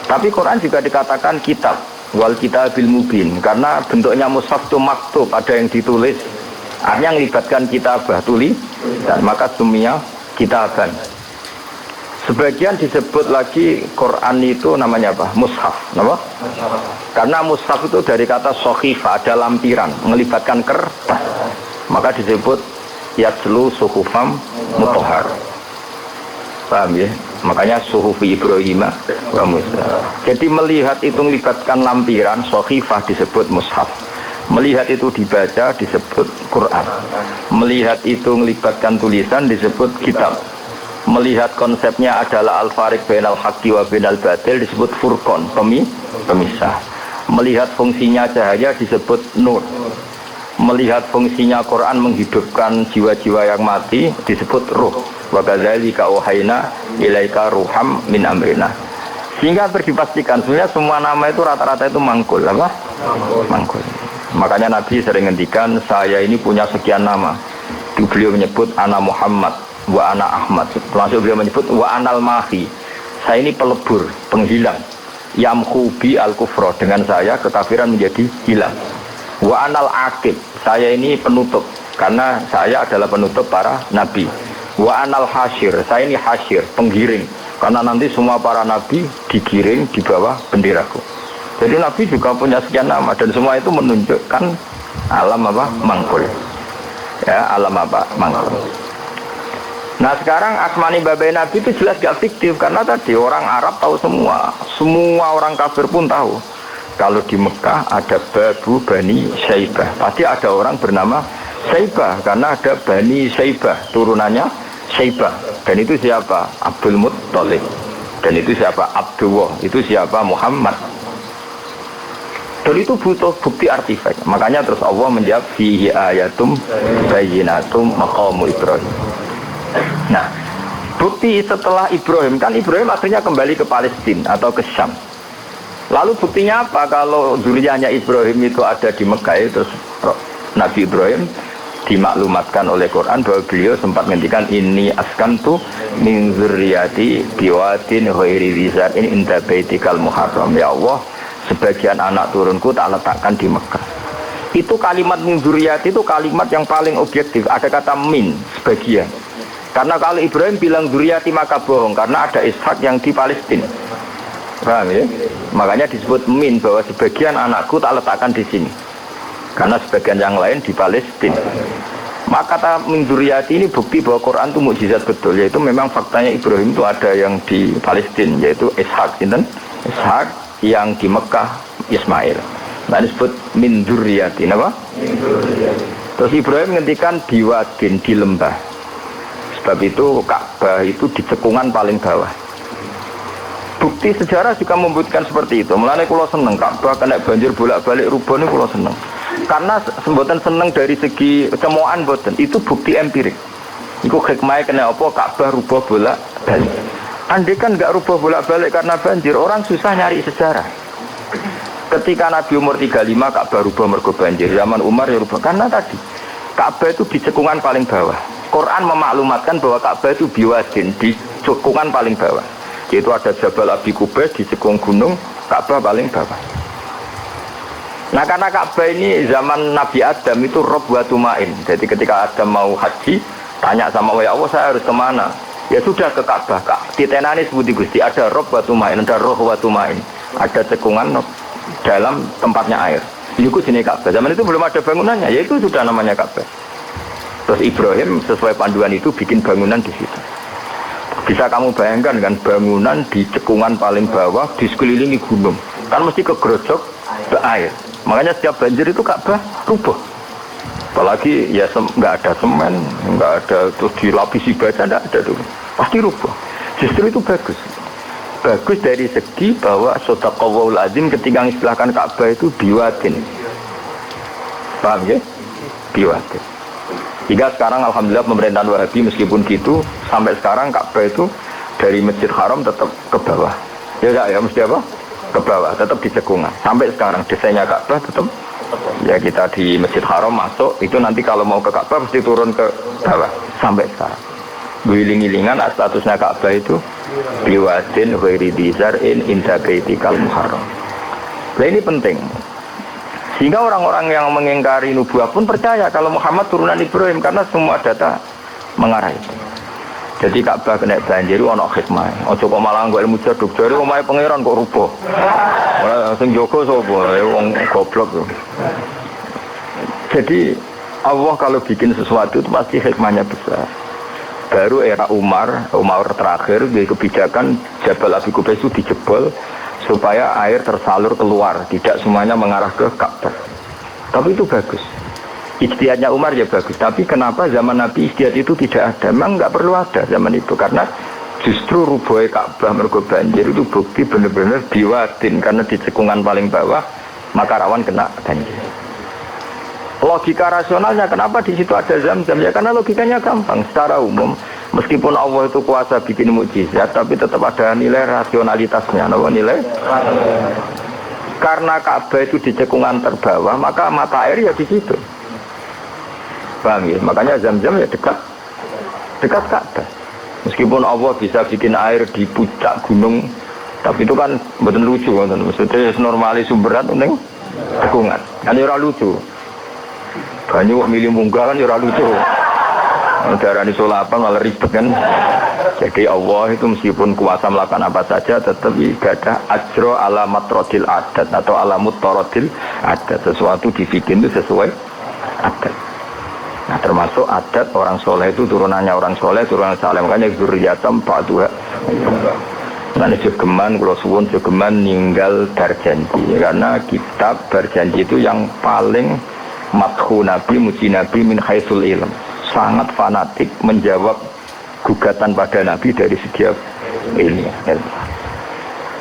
Tapi Quran juga dikatakan kitab, wal kitabil mubin, karena bentuknya mushaf itu maktub, ada yang ditulis, artinya melibatkan kitabah, tulis, dan maka sumya kitaban. Sebagian disebut lagi Quran itu namanya apa? Mushaf, apa? Karena mushaf itu dari kata sohifah, ada lampiran, melibatkan kertas, maka disebut yatslu suhufam mutahhar. Paham ya? Makanya suhufi Ibrahim wa Musa. Jadi melihat itu melibatkan lampiran, sohifah disebut mushaf. Melihat itu dibaca disebut Quran. Melihat itu melibatkan tulisan disebut kitab. Melihat konsepnya adalah al-fariq bainal haqqi wa bainal batil disebut furqan, pemisah. Melihat fungsinya cahaya disebut nur. Melihat fungsinya Quran menghidupkan jiwa-jiwa yang mati disebut ruh. Wa kadzalika auhayna ilaika ruham min amrina. Sehingga dipastikan sebenarnya semua nama itu rata-rata itu mangkul, apa? Mangkul. Makanya Nabi sering ngendikan saya ini punya sekian nama. Beliau menyebut ana Muhammad wa ana Ahmad. Langsung beliau menyebut wa anal mahi. Saya ini pelebur, penghilang. Yamhu bi al-kufra, dengan saya kekafiran menjadi hilang. Wa anal aqib, saya ini penutup karena saya adalah penutup para nabi. Wa anal hasyir, saya ini hasyir, penggiring, karena nanti semua para nabi digiring di bawah benderaku. Jadi nabi juga punya sekian nama dan semua itu menunjukkan alam apa? Mangkul. Ya, alam apa? Mangkul. Nah sekarang asmani babai Nabi itu jelas gak fiktif, karena tadi orang Arab tahu semua orang kafir pun tahu. Kalau di Mekah ada Babu Bani Syaibah, pasti ada orang bernama Syaibah, karena ada Bani Syaibah, turunannya Syaibah. Dan itu siapa? Abdul Muttalib. Dan itu siapa? Abdullah. Itu siapa? Muhammad. Dan itu butuh bukti artifak. Makanya terus Allah menjawab fihi ayatum bayyinatum maqamu Ibrahim. Nah, bukti setelah Ibrahim, kan Ibrahim akhirnya kembali ke Palestina atau ke Syam. Lalu buktinya apa kalau zuriyahnya Ibrahim itu ada di Mekah itu? Nabi Ibrahim dimaklumatkan oleh Quran bahwa beliau sempat menghentikan ini askantu min zurriyati biwadin ghairi dzar'in inda baitikal muharram. Ya Allah, sebagian anak turunku tak letakkan di Mekah. Itu kalimat min zurriyati itu kalimat yang paling objektif. Ada kata min, sebagian. Karena kalau Ibrahim bilang zuriyati maka bohong, karena ada Ishak yang di Palestina. Paham ya? Makanya disebut min, bahwa sebagian anakku tak letakkan di sini, karena sebagian yang lain di Palestina. Maka kata min zuriyati ini bukti bahwa Quran itu mukjizat betul, yaitu memang faktanya Ibrahim itu ada yang di Palestina, yaitu Ishak, Ishak yang di Mekah Ismail. Nah disebut min zuriyati, apa? Terus Ibrahim menghentikan biwadin, di lembah. Sebab itu Ka'bah itu di cekungan paling bawah. Bukti sejarah juga membuktikan seperti itu. Mulane kula seneng Ka'bah kena banjir bolak-balik rubah niku kula seneng. Karena mboten seneng dari segi cemoan mboten, itu bukti empirik. Iku hikmahnya kena apa Ka'bah rubah bolak-balik. Andai kan enggak rubah bolak-balik karena banjir, orang susah nyari sejarah. Ketika Nabi umur 35 Ka'bah rubah mergo banjir, zaman Umar ya rubah karena tadi Ka'bah itu di cekungan paling bawah. Quran memaklumatkan bahwa Ka'bah itu biwadin, di cekungan paling bawah. Yaitu ada Jabal Abi Qubais di cekung gunung, Ka'bah paling bawah. Nah karena Ka'bah ini zaman Nabi Adam itu rob wa tumain. Jadi ketika Adam mau haji, tanya sama ya Allah saya harus kemana? Ya sudah ke Ka'bah. Titenani sebuti Gusti, ada rob wa tumain, ada roh wa tumain. Ada cekungan dalam tempatnya air. Itu sini Ka'bah. Zaman itu belum ada bangunannya, yaitu sudah namanya Ka'bah. Terus Ibrahim sesuai panduan itu bikin bangunan di situ. Bisa kamu bayangkan kan bangunan di cekungan paling bawah di sekelilingi gunung. Kan mesti kegerojok air. Makanya setiap banjir itu Ka'bah rubuh. Apalagi ya nggak ada semen, nggak ada terus dilapisi baja, nggak ada dulu. Pasti rubuh. Justru itu bagus. Bagus dari segi bahwa Shadaqallahul Azim ketika mengistilahkan Ka'bah itu biwatin. Paham ya? Biwatin. Hingga sekarang alhamdulillah pemerintahan Wahabi meskipun gitu sampai sekarang Ka'bah itu dari Masjid Haram tetap ke bawah. Ya mesti apa? Ke bawah, tetap di cekungan. Sampai sekarang desainnya Ka'bah tetap ya kita di Masjid Haram masuk itu nanti kalau mau ke Ka'bah pasti turun ke bawah sampai sekarang. Wiling-wilingan statusnya Ka'bah itu biwadin ghairi dzar'in inda baitikal muharram. Nah ini penting. Sehingga orang-orang yang mengingkari nubuah pun percaya kalau Muhammad turunan Ibrahim karena semua data mengarah itu. Jadi Ka'bah kena banjir ana hikmah. Aja kok malah nggo ilmu jaduk jare omahe pangeran kok rubuh. Ora sing jaga sapa? Wong goblok. Jadi Allah kalau bikin sesuatu itu pasti hikmahnya besar. Baru era Umar terakhir di kebijakan Jabal Abi Qubais itu dijebol supaya air tersalur keluar, tidak semuanya mengarah ke Ka'bah. Tapi itu bagus. Ijtihadnya Umar ya bagus. Tapi kenapa zaman Nabi ijtihad itu tidak ada? Memang nggak perlu ada zaman itu karena justru rubuhnya Ka'bah mergo banjir itu bukti benar-benar biwadin karena di cekungan paling bawah maka rawan kena banjir. Logika rasionalnya kenapa di situ ada Zam-Zam? Ya karena logikanya gampang. Secara umum meskipun Allah itu kuasa bikin mukjizat tapi tetap ada nilai rasionalitasnya. Nilai karena Ka'bah itu di cekungan terbawah maka mata air ya di situ. Paham ya? Makanya Zam-Zam ya dekat Ka'bah. Meskipun Allah bisa bikin air di puncak gunung tapi itu kan betul lucu kan. Maksudnya normalis sumberan ning cekungan. Kan ora lucu. Banyak milih munggah kan ora lucu. Darani solapan malah ribet kan. Jadi Allah itu meskipun kuasa melakukan apa saja tetap ibadah ajro ala matrodil adat atau ala mutarodil adat. Sesuatu dibikin itu sesuai adat. Nah termasuk adat orang soleh itu turunannya orang soleh, turunan saleh. Makanya zuriyatam ba'duha. Nah jogeman, kalau suwun jogeman ninggal berjanji. Karena kitab berjanji itu yang paling madhu Nabi, muji Nabi min haitsul ilm. Sangat fanatik menjawab gugatan pada Nabi dari segi ilmu.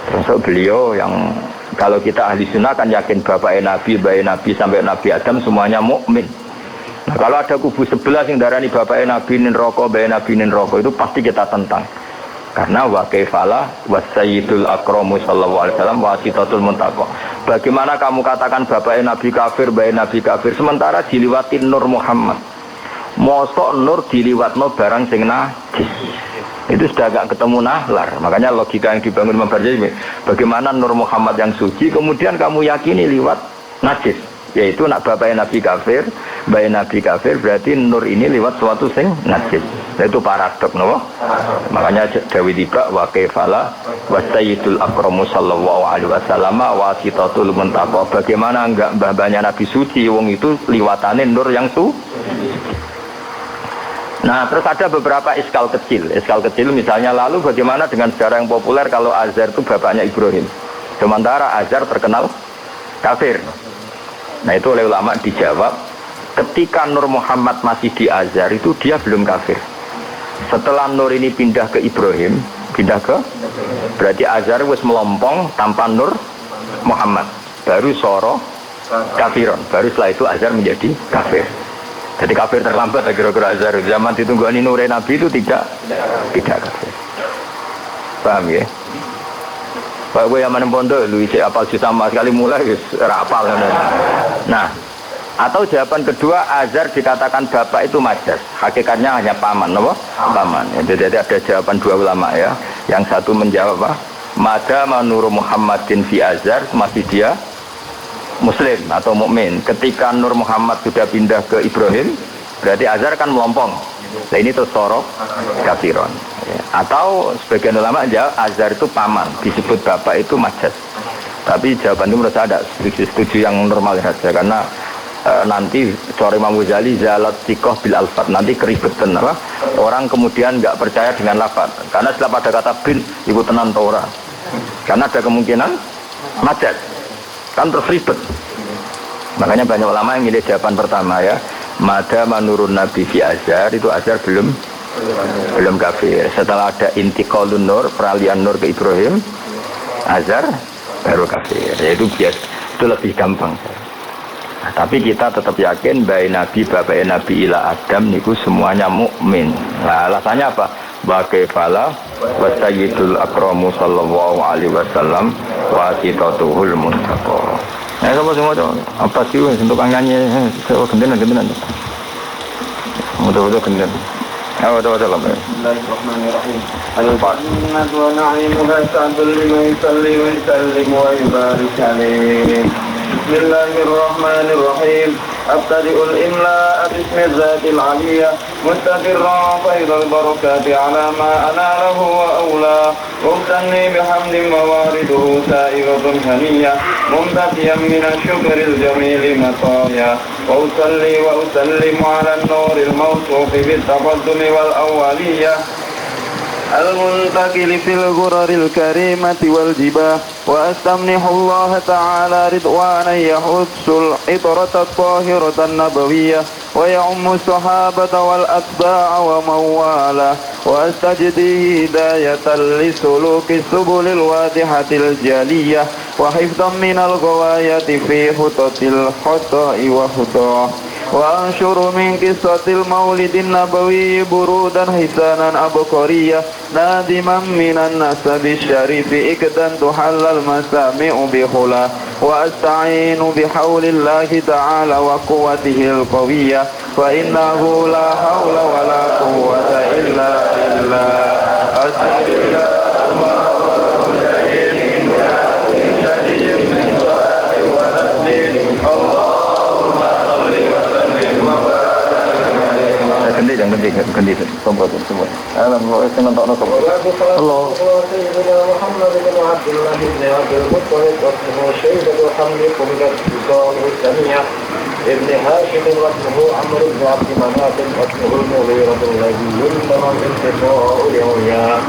Termasuk beliau yang kalau kita ahli sunnah kan yakin bapaknya Nabi, bayi Nabi sampai Nabi Adam semuanya mukmin. Nah, kalau ada kubu sebelah yang darani bapaknya Nabi nin rokok, bayi Nabi nin rokok itu pasti kita tentang. Karena wa kaifala wasayyidul akramu sallallahu alaihi wasallam wasitatul muntaqo. Bagaimana kamu katakan bapaknya Nabi kafir, bayi Nabi kafir sementara diliwatin Nur Muhammad. Mosok nur diliwatno barang sing najis. Itu sudah agak ketemu nahlar. Makanya logika yang dibangun Imam Barzanji, bagaimana Nur Muhammad yang suci kemudian kamu yakini liwat najis, yaitu nak bapaknya Nabi kafir, bayi Nabi kafir, berarti nur ini liwat suatu sing najis. Itu paradok, no? Makanya Dawi tiba wa kaifala wasayyidul akramu sallallahu alaihi wasallam wasitatul muntaqo. Bagaimana enggak mbah-mbahnya Nabi suci, wong itu liwatane nur yang suci. Nah, terus ada beberapa iskal kecil misalnya lalu bagaimana dengan sejarah yang populer kalau Azar itu bapaknya Ibrahim. Sementara Azar terkenal kafir. Nah, itu oleh ulama dijawab, ketika Nur Muhammad masih di Azar itu dia belum kafir. Setelah Nur ini pindah ke Ibrahim, berarti Azar wis melompong tanpa Nur Muhammad. Baru soro kafiron. Baru setelah itu Azar menjadi kafir. Jadi kafir terlambat kira-kira Azhar. Zaman ditungguani Nur Nabi itu tidak kafir. Paham ya? Pak gue yang mana pondok lu isi apal juta mas sekali mulai rapal. Nah, atau jawaban kedua Azhar dikatakan bapak itu majas. Hakikatnya hanya paman, apa? Paman. Jadi ada jawaban dua ulama ya. Yang satu menjawab apa? Madama Nur Muhammadin fi Azhar, masih dia Muslim atau mukmin. Ketika Nur Muhammad sudah pindah ke Ibrahim, berarti Azhar kan melompong. Nah ini terus sorok kafiron. Atau sebagian ulama jawab Azhar itu paman, disebut bapak itu majas. Tapi jawaban itu menurut saya ada setuju yang normal saja karena nanti sore Imam Ghazali zalat sikoh bil alfat, nanti keribetan apa? Orang kemudian nggak percaya dengan lafaz karena setelah pada kata bin ikut tenan Torah. Karena ada kemungkinan majas. kan terus ribet. Makanya banyak ulama yang milih jawaban pertama ya. Mada menurun Nabi fi Azhar, itu Azhar belum kafir. Setelah ada intiqalun nur, peralihan nur ke Ibrahim, Azhar baru kafir. Yaitu bias, itu lebih gampang. Nah, tapi kita tetap yakin bahwa Nabi, bapak Nabi ila Adam niku semuanya mukmin. Nah, alasannya apa? Bagaimana wasayyidul akramu sallallahu alaihi wasallam wasitatuhul muntaqo. Nah, semua apa sih untuk nyanyi gendenan. Mudah-mudahan gendenan. Bismillahirrahmanirrahim. Al-jannatu wa na'imuha sa'dul liman yusalli wa yusallim wa yubarik alaih. Bismillahirrahmanirrahim. أبتدئ الإملاء باسم الذات العلية مستقرا فيض البركات على ما أناله وأولاه مبتني بحمد موارده سائغة هنية ممتديا من الشكر الجميل مطايا وأصلي وأسلم على النور الموصوف بالتقدم والأولية المنتقل في الغرر الكريمة والجباه وأستمنح الله تعالى رضوانا يحث العطرة الطاهرة النبوية ويعم الصحابة والأتباع ومن والاه وأستجدي هداية لسلوك السبل الواضحة الجلية وحفظا من الغواية في خطط الخطأ وخطاه وأنشر من قصة المولد النبوي برودا حسانا أبقرية نادما من النسب الشريف إكدا تحل المسامع بخلا وأستعين بحول الله تعالى وقوته القوية فإنه لا حول ولا قوة إلا بالله ganti semua. Alhamdulillah senang tak nak. Allah. Sayyidina Muhammad bin Abdullah bin Abdul Muttalib wa Shaybah Hamdi Qumidat Sultaniyah ابن هاشم واسمه عمرو بن عبد مناف واسمه المغيرة الذي يلزم الانتقاء لعلياه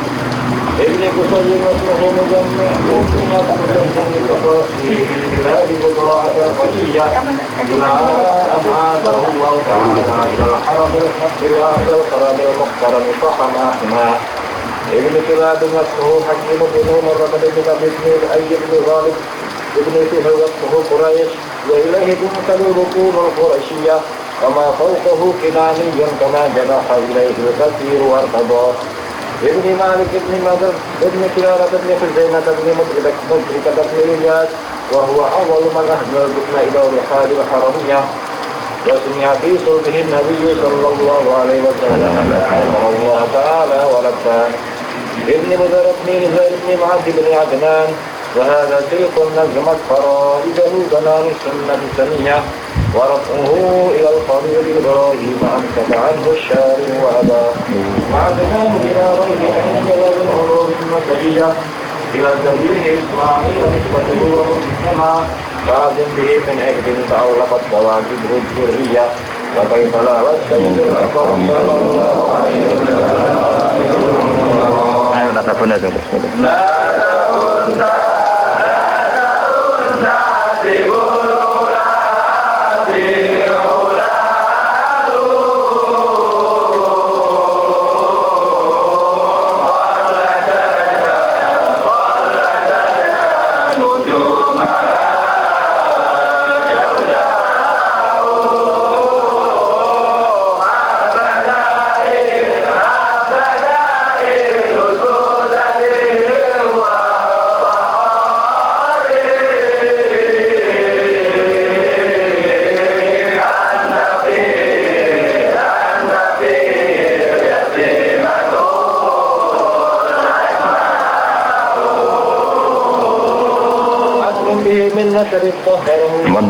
ابن قصي واسمه مجمع وكنا تحدث بتفاصيل هذه القراءة القشية أمعاده الله تعالى إلى الحرم الحق وأهل القرار المحترم فحماهما ابن كلاب واسمه حكيم بن عمر بن ابن الأي بن غالب ابن فهر واسمه قريش وإليه تنقل ركوب القرشية وما فوقه كناني كما جناح إليه الكثير وارتضاه ابن مالك ابن مدر ابن كلابة ابن خزيمة ابن مدركة ابن إلياس وهو أول من أهدى الركن إلى رحال الحرمية وسمع في صلبه النبي صلى الله عليه وسلم رحمه الله تعالى ولبى ابن مدر ابن نزار ابن معد بن عدنان وهذا شيخ نظمت فرائده بنان السنة السنية ورفعه إلى القبيل إبراهيم أمسك عنه الشارع وأباه وعدناه إلى ريب عند العلوم المسجية إلى سبيل إسماعيل نسبته ومسلما فاعزم به من عقد تعلقت مواكبه الذرية وكيف لا والسيد الأكبر صلى الله عليه وسلم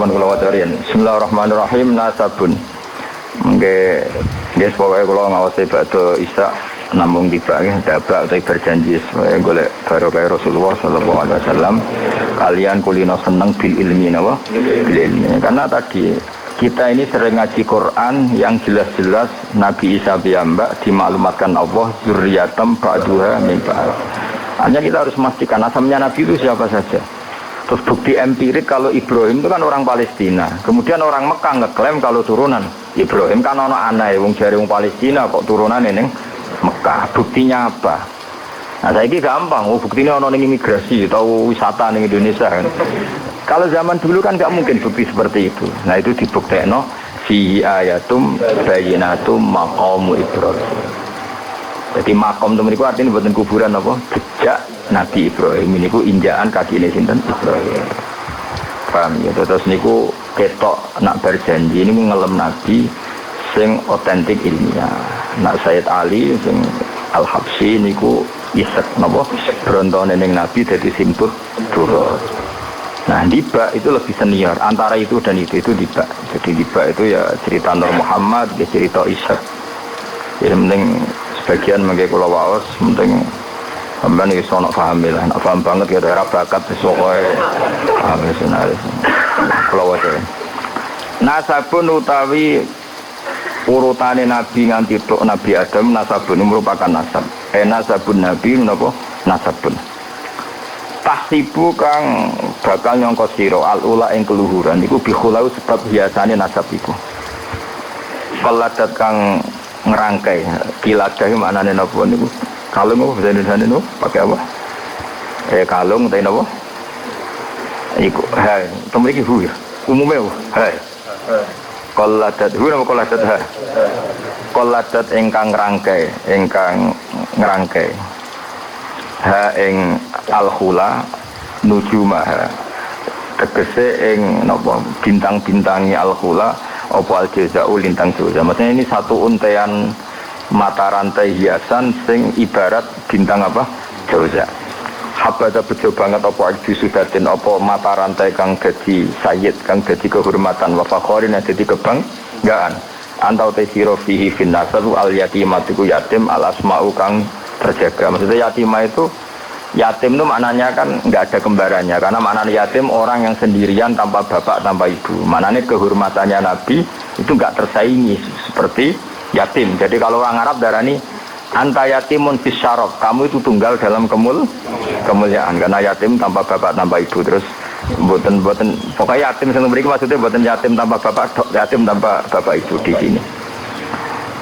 Mohon kula wacarian. Bismillahirrahmanirrahim. Nasabun. Nggih, nggih pokoke kula ngawasi badhe Isa namung tiba nggih dabak utawi berjanji supaya golek barokah Rasulullah sallallahu alaihi wasallam kalian kulino seneng bil ilmi napa? Bil ilmi. Karena tadi kita ini sering ngaji Quran yang jelas-jelas Nabi Isa piyambak dimaklumatkan Allah zurriyatam ba'duha min ba'd. Hanya kita harus memastikan asamnya Nabi itu siapa saja. Terus bukti empirik kalau Ibrahim itu kan orang Palestina. Kemudian orang Mekah ngeklaim kalau turunan Ibrahim kan ana anake wong jare wong Palestina kok turunan ning Mekah. Buktinya apa? Nah, saiki gampang. Buktinya ana ning imigrasi atau wisata ning Indonesia kan. Kalau zaman dulu kan nggak mungkin bukti seperti itu. Nah, itu dibuktekno fi ayatum bayyinatum maqamu Ibrahim. Jadi makom temen itu artinya buatan kuburan apa? Jejak Nabi Ibrahim ini ku injaan kaki ini sinten Ibrahim. Paham ya? Terus niku ketok nak berjanji ini ngelem Nabi sing otentik ilmiah. Nak Sayyid Ali sing Al-Habsyi niku isek napa? Brontone ning Nabi dadi simpul turut. Nah, Diba itu lebih senior antara itu dan itu Diba. Jadi Diba itu ya cerita Nur Muhammad, ya cerita Ishak. Ya penting sebagian mengke kula waos penting sampeyan iki sono paham lah, nek paham banget ya daerah bakat wis pokoke wis senaris. Kula waca. Nasabun utawi urutane nabi nganti tok Nabi Adam nasabun merupakan nasab. Nasabun nabi menapa? Nasabun. Tahsibu kang bakal nyangka sira al-ula ing keluhuran iku bikhulau sebab biasane nasab iku. Kaladat kang ngerangkai kiladahi maknane napa niku kalung apa bahasa Indonesia niku pakai apa kalung ta napa iku ha temriki hu ya umume ha kaladat hu napa kaladat ha kaladat ingkang ngerangkai ha ing al-khula nujumah tegese ing napa bintang-bintangi al-khula apa al-jaza'u lintang jaza. Maksudnya ini satu untaian mata rantai hiasan sing ibarat bintang apa? Jaza. Habada bejo banget apa al-jusudatin apa mata rantai kang dadi sayyid, kang dadi kehormatan wa fakhorin yang dadi kebanggaan. Antau tesiro fihi fin nasabu al-yatimatiku yatim al-asma'u kang terjaga. Maksudnya yatimah itu yatim itu maknanya kan nggak ada kembarannya karena maknanya yatim orang yang sendirian tanpa bapak tanpa ibu. Maknanya kehormatannya Nabi itu nggak tersaingi seperti yatim. Jadi kalau orang Arab darani anta yatimun fis syaraf, kamu itu tunggal dalam kemuliaan karena yatim tanpa bapak tanpa ibu. Terus boten pokoknya yatim yang memberi maksudnya boten yatim tanpa bapak, yatim tanpa bapak ibu di sini.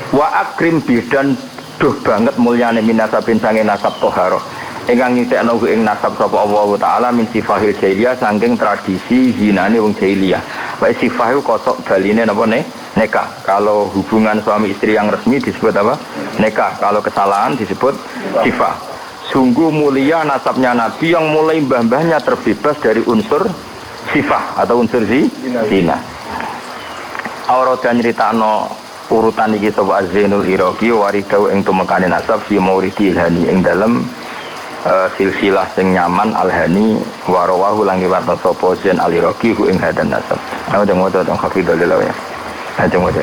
Wa akrim bidan duh banget mulyane minasabin sange nasab toharoh. Ingkang nyutekno ing nasab sapa Allah taala min sifahil jahiliyah saking tradisi zinane wong jahiliyah. Wae sifah iku kosok baline napa nikah. Kalau hubungan suami istri yang resmi disebut apa? Nikah. Kalau kesalahan disebut sifah. Sungguh mulia nasabnya Nabi yang mulai mbah-mbahnya terbebas dari unsur sifah atau unsur zina. Aura dan nyritakno urutan iki sapa Az-Zainul Iraqi waridau ing tumekane nasab fi mauridi ilhani ing dalem silsilah sing nyaman al-hani warawahu lan riwayat sapa Zain al-Iraqi ing hadan nasab. Aku deng waca teng hafidhul ya. Aja waca.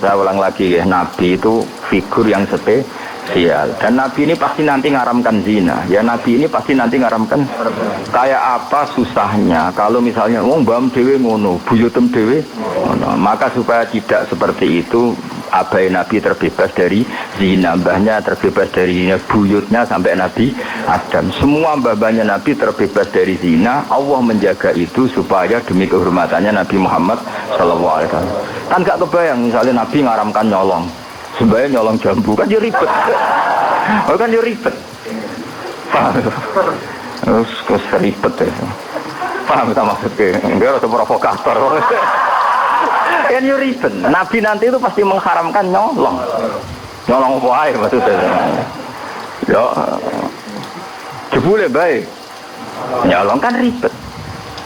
Saya ulang lagi ya, Nabi itu figur yang spesial dan Nabi ini pasti nanti ngaramkan zina ya, Nabi ini pasti nanti ngaramkan kayak apa susahnya kalau misalnya mbam dewe ngono buyutem dewe ngono, maka supaya tidak seperti itu abai Nabi terbebas dari zina, mbahnya terbebas dari zina, buyutnya sampai Nabi Adam, semua mbah-mbahnya Nabi terbebas dari zina. Allah menjaga itu supaya demi kehormatannya Nabi Muhammad SAW. Kan gak kebayang misalnya Nabi ngaramkan nyolong, sebenarnya nyolong jambu kan dia ribet. Oh kan dia ribet. Paham? Terus ribet ya. Paham tak maksudnya? Enggak ada provokator. Kan dia ribet. Nabi nanti itu pasti mengharamkan nyolong. Nyolong apa ae maksudnya. Ya jebule bae. Nyolong kan ribet.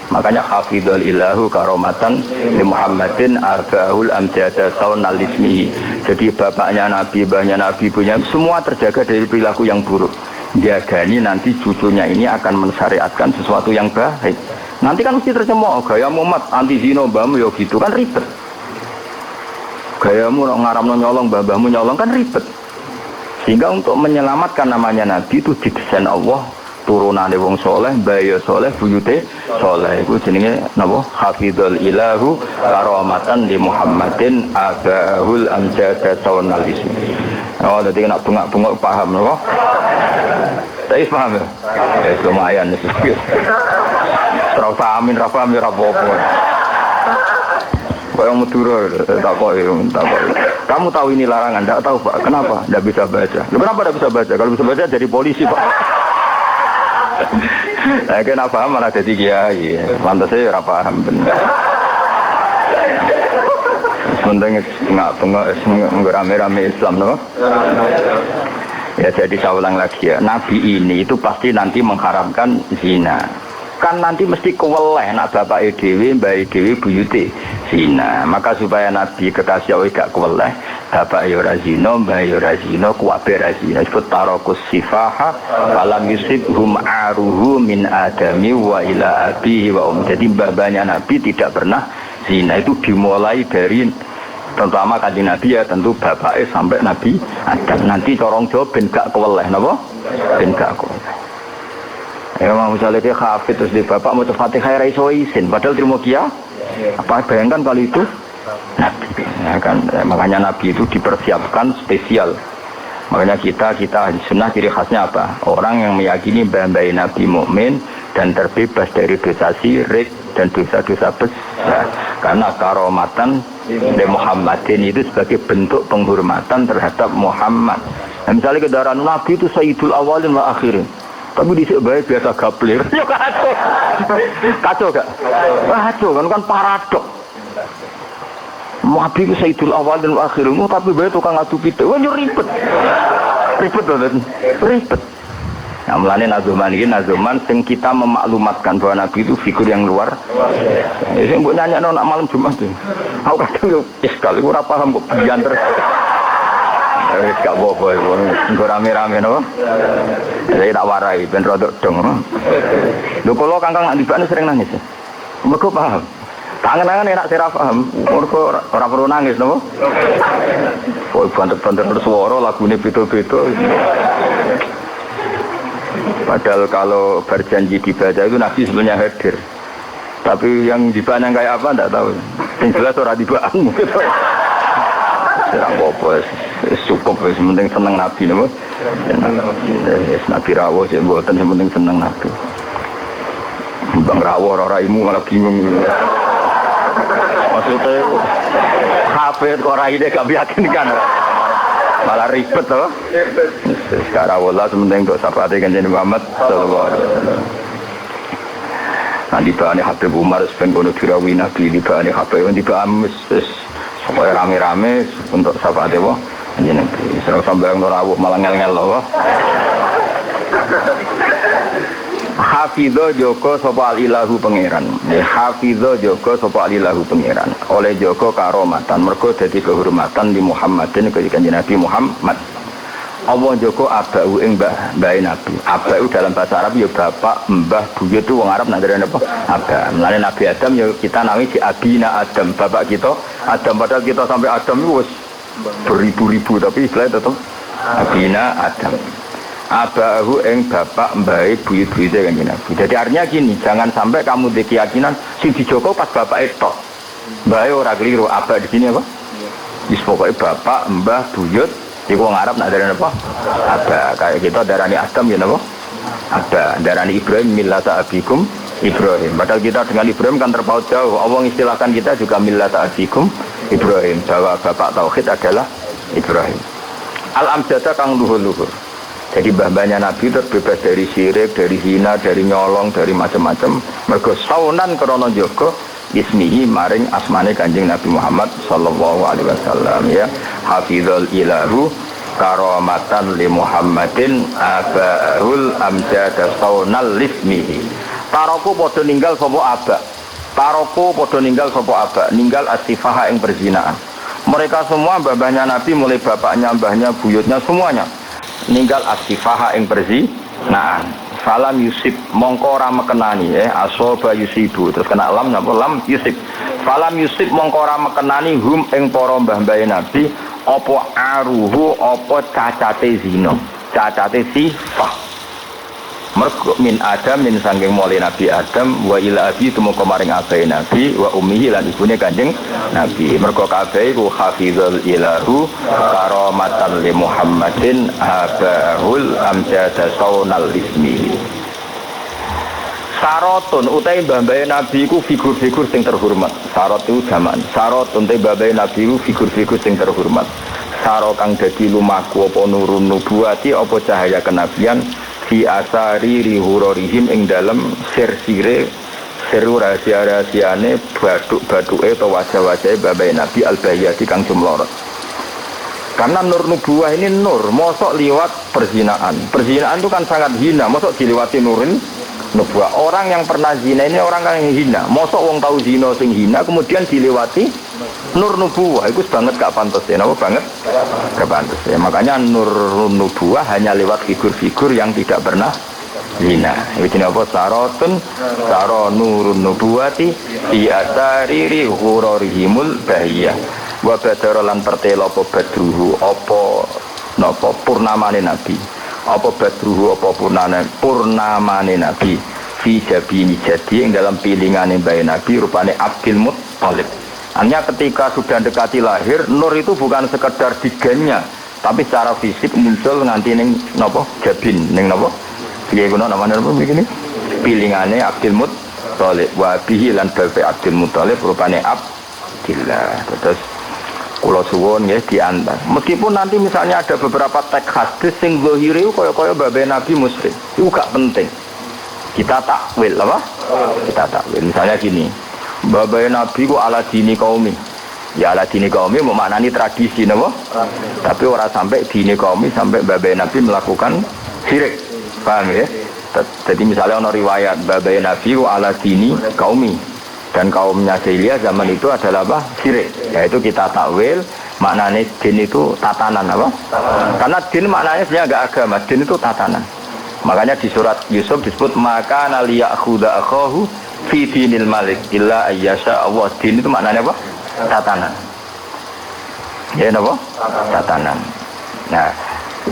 Makanya hafidhul ilahu karomatan li Muhammadin arba'ul amjada saunal ismihi. Jadi bapaknya Nabi, mbahnya Nabi, ibunya semua terjaga dari perilaku yang buruk. Jagani nanti cucunya ini akan mensyariatkan sesuatu yang baik. Nanti kan mesti tercemooh gaya Muhammad anti zina mbahmu ya gitu kan ribet. Gayamu ngaramno nyolong mbahmu nyolong kan ribet. Sehingga untuk menyelamatkan namanya Nabi itu didesain Allah turunane wong soleh, bayi soleh, buyute soleh. Itu jenenge napa? Hafidhul ilahu karomatan di Muhammadin abahul amjada saunal ismi. Oh, jadi nak bunga-bunga paham napa? Tapi paham ya? Ya lumayan. Terus amin, rafa amin, rapopo. Kau yang Madura, takoi. Kamu tahu ini larangan? Tidak tahu Pak. Kenapa? Tidak bisa baca. Kenapa tidak bisa baca? Kalau bisa baca jadi polisi Pak. Nah, kena paham malah jadi kiai. Pantas saya ora paham bener. Sementing nggak rame-rame Islam, no? Ya jadi saya ulang lagi ya. Nabi ini itu pasti nanti mengharamkan zina. Kan nanti mesti keweleh nak bapak dewi, mbak dewi, buyute zina. Maka supaya Nabi kekasih Allah gak keweleh, bapak ora zina, mbak ora zina, kuwabe ora zina. Disebut tarakus sifaha falam yusibhum aruhu min adami wa ila abihi wa Jadi babanya Nabi tidak pernah zina. Itu dimulai dari terutama kanjeng Nabi ya tentu bapaknya sampai Nabi Adam. Nanti corong jawab ben gak keweleh, napa? Ben gak keweleh. Ya mau misalnya dia hafid terus di bapak mau Fatihah raiso isin padahal terima kia apa bayangkan kali itu Nabi ya kan makanya Nabi itu dipersiapkan spesial. Makanya kita sunnah ciri khasnya apa? Orang yang meyakini bahwa Nabi mukmin dan terbebas dari dosa syirik dan dosa-dosa besar. Karena karomatan dari Muhammadin itu sebagai bentuk penghormatan terhadap Muhammad. Nah, misalnya kendaraan Nabi itu sayyidul awalin wa akhirin. Tapi di sini biasa gaplir. Ya kacau. Kacau gak? Kacau kan paradok. Nabi itu sayyidul awal dan akhir. Tapi bae tukang adu pite. Wah ribet. Ribet banget. Ribet. Nah, mulane nazuman iki nazuman sing kita memaklumatkan bahwa Nabi itu figur yang luar. Ya sing mbok nyanyakno nak malam Jumat tuh. Aku kadang yo sekali ora paham kok bianter. Wis gak apa-apa iku. Engko rame-rame napa? Jadi tak warai ben rodok dong. Lho kula Kangkang nak dibane sering nangis. Mergo paham. Tangan-tangan enak sira paham. Mergo ora perlu nangis napa? Kok banter-banter suara lagune beda-beda. Padahal kalau berjanji dibaca itu Nabi sebenarnya hadir. Tapi yang dibana kayak apa enggak tahu. Yang jelas ora dibaan mungkin. Ora apa-apa. Cukup wis penting seneng Nabi napa. Nabi rawuh sing mboten sing penting seneng Nabi. Bang rawuh ora imu malah bingung. Maksudnya hafid kok ora ide gak yakinkan. Malah ribet toh. Sekarang Allah sementing untuk syafaat Kanjeng Muhammad sallallahu alaihi wasallam. Nanti bahane Habib Umar ben kono dirawi Nabi di bahane Habib di bahane supaya rame-rame untuk syafaat Allah. Kanjeng Nabi serau sambayang rawuh malah ngel-ngel loh. Hafidho Joko sapa alilahu pangeran. Hafidho Joko sapa alilahu pangeran. Oleh Joko karomatan mergo dadi kehormatan di Muhammadin Kanjeng Nabi Muhammad. Allah Joko abau ing mbah Nabi. Abau dalam bahasa Arab ya bapak, mbah, buyut itu wong Arab nandare apa? Aba. Mulane Nabi Adam ya kita nawi si abina Adam, bapak kita Adam padahal kita sampai Adam itu wis beribu-ribu tapi istilahnya tetap abina Adam. Abahu ing bapak mbae buyut-buyute Kanjeng Nabi. Jadi artinya gini, jangan sampai kamu keyakinan sing dijoko pas bapak itu. Mbae ora keliru, abah di sini apa? Wis pokoke bapak, mbah, buyut, iku wong Arab nak darani apa? Abah. Kayak kita darani Adam ya napa? Abah. Darani Ibrahim millata abikum Ibrahim. Padahal kita dengan Ibrahim kan terpaut jauh. Allah istilahkan kita juga millata abikum Ibrahim. Bahwa bapak tauhid adalah Ibrahim. Al-amjada kang luhur-luhur. Jadi mbah-mbahnya Nabi terbebas dari syirik, dari zina, dari nyolong, dari macam-macam. Mergo saunan krana jaga ismihi maring asmane Kanjeng Nabi Muhammad sallallahu alaihi wasallam ya. Hafizul ilahu karomatan li Muhammadin abahul amjada saunal lismihi. Taroku podo ninggal sopo abak. Taroku podo ninggal sopo abak. Ninggal asifaha yang berzinaan. Mereka semua babahnya Nabi, mulai bapaknya, mbahnya, buyutnya, semuanya ninggal asifaha yang berzinaan. Falam yusib mongko ora mekenani asoba yusibu terus kena lam napa lam yusib. Falam yusib mongko ora mekenani hum ing para mbah-mbahe Nabi apa aruhu apa cacate zina, cacate sifah. Mergo min Adam min sangking mulai Nabi Adam wa ila abi tumeka maring abahe Nabi wa ummihi lan ibune Kanjeng Nabi. Mergo kabeh iku hafizul ilahu karamatan li Muhammadin abahul amjada saunal ismi. Sarotun utai mbah-mbahe Nabi iku figur-figur sing terhormat. Sarot itu jaman. Sarotun utai mbah-mbahe Nabi iku figur-figur sing terhormat. Saro kang dadi lumaku apa nurun nubuwati apa cahaya kenabian fi asari rihurorihim ing dalam sir-sire seru rahasia-rahasiane baduk-baduke atau wajah-wajahe babai Nabi al-Bayyati kang jumlorot. Karena nur nubuwah ini nur, mosok liwat perzinaan. Perzinaan itu kan sangat hina, mosok dilewati nurin nubuwah. Orang yang pernah zina ini orang yang hina. Mosok wong tahu zina sing hina kemudian dilewati nur nubuwah. Itu banget gak pantas ya, napa banget? Gak pantas ya. Makanya nur nubuwah hanya lewat figur-figur yang tidak pernah zina. Iki napa sarotun saro nurun nubuwati fi asariri hurorihimul bahiyah. Wa badara lan pertela apa badruhu apa napa purnamane Nabi. Apa badruhu apa purnamane Nabi fi jabini jadi yang dalam pilingane bayi Nabi rupane Abdul Muttalib. Hanya ketika sudah dekati lahir, nur itu bukan sekedar digennya, tapi secara fisik muncul nganti ning napa jabin ning napa piye kuna namanya napa begini pilingane Abdul Muttalib wa bihi lan babe Abdul Muttalib rupane Abdillah. Terus kula suwun nggih diantar. Meskipun nanti misalnya ada beberapa teks hadis sing zahire kaya-kaya babe Nabi muslim, itu gak penting. Kita takwil apa? Kita takwil. Misalnya gini, babe Nabi ku ala dini kaumi. Ya ala dini kaumi memaknani tradisi napa? Tapi ora sampai dini kaumi sampai babe Nabi melakukan syirik. Paham ya? Jadi misalnya ono riwayat babe Nabi ku ala dini kaumi. Dan kaumnya jahiliyah zaman itu adalah apa? Syirik. Yaitu kita takwil maknanya din itu tatanan apa? Karena din maknanya sebenarnya enggak agama, din itu tatanan. Makanya di surat Yusuf disebut maka naliyakhuda akhahu fi dinil malik illa ayyasha Allah. Din itu maknanya apa? Tatanan. Ya apa? Tatanan. Nah,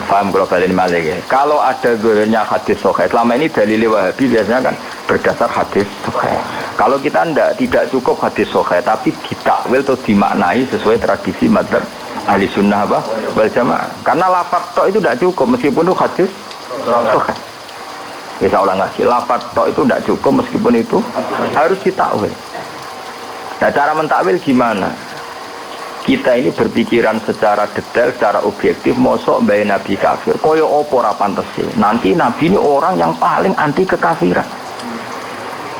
paham kalau balik malik ya. Kalau ada goyanya hadis sahih, selama ini dalil Wahabi biasanya kan berdasar hadis sahih. Kalau kita tidak cukup hadis sahih, tapi ditakwil atau dimaknai sesuai tradisi madzhab ahli sunnah apa wal jamaah. Karena lafaz tok itu tidak cukup meskipun itu hadis sahih. Bisa ulang lagi, lafaz tok itu tidak cukup meskipun itu harus ditakwil. Nah, cara mentakwil gimana? Kita ini berpikiran secara detail, secara objektif, mosok bayi Nabi kafir. Koyo opo ra pantes sih. Nanti Nabi ini orang yang paling anti kekafiran.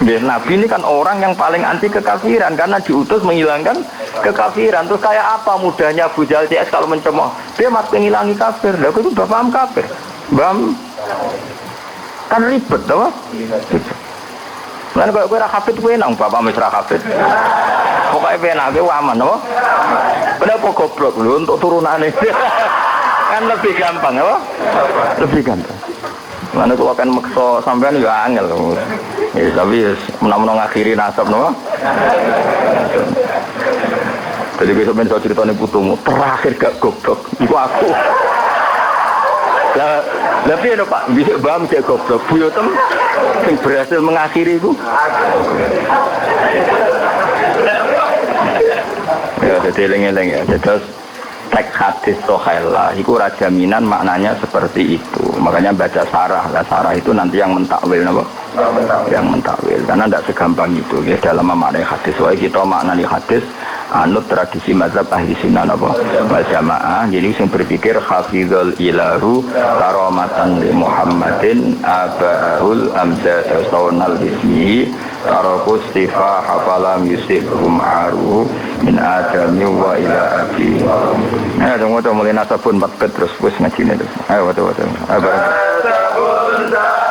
Dan Nabi ini kan orang yang paling anti kekafiran karena diutus menghilangkan kekafiran. Terus kayak apa mudahnya Abu Jahal CS kalau mencemooh? Dia mas menghilangi kafir. Lah itu udah paham kafir. Bam kan ribet toh. Lan kok kowe ra hafid kowe nang bapak wis ra hafid. Pokoke penak kowe aman apa? Kenapa goblok lho untuk turunane? Kan lebih gampang apa? Lebih gampang. Mana kalau kan makso sampean juga angel loh. Ya tapi menang-menang akhiri nasab no. Jadi besok ben ceritane putumu terakhir gak goblok. Iku aku. Lah piye no Pak? Bisa bam cek goblok. Buyotem sing berhasil mengakhiri iku. Ya dadi eling-eling ya. Terus teks hadis sohaila itu jaminan maknanya seperti itu. Makanya baca sarah. Lah sarah itu nanti yang mentakwil napa? Yang mentakwil. Karena tidak segampang itu ya dalam memaknai hadis. Soalnya kita maknani hadis anut tradisi mazhab ahli sunnah napa? Wal jamaah. Jadi yang berpikir hafizul ilahu karamatan li Muhammadin abahul amjad saunal ismi taraku istifa hafalam yusibhum aru min adami wa ila abi. Tunggu mulai nasabun 4 bet terus wis ngajine terus. Ayo waduh. Ayo bareng.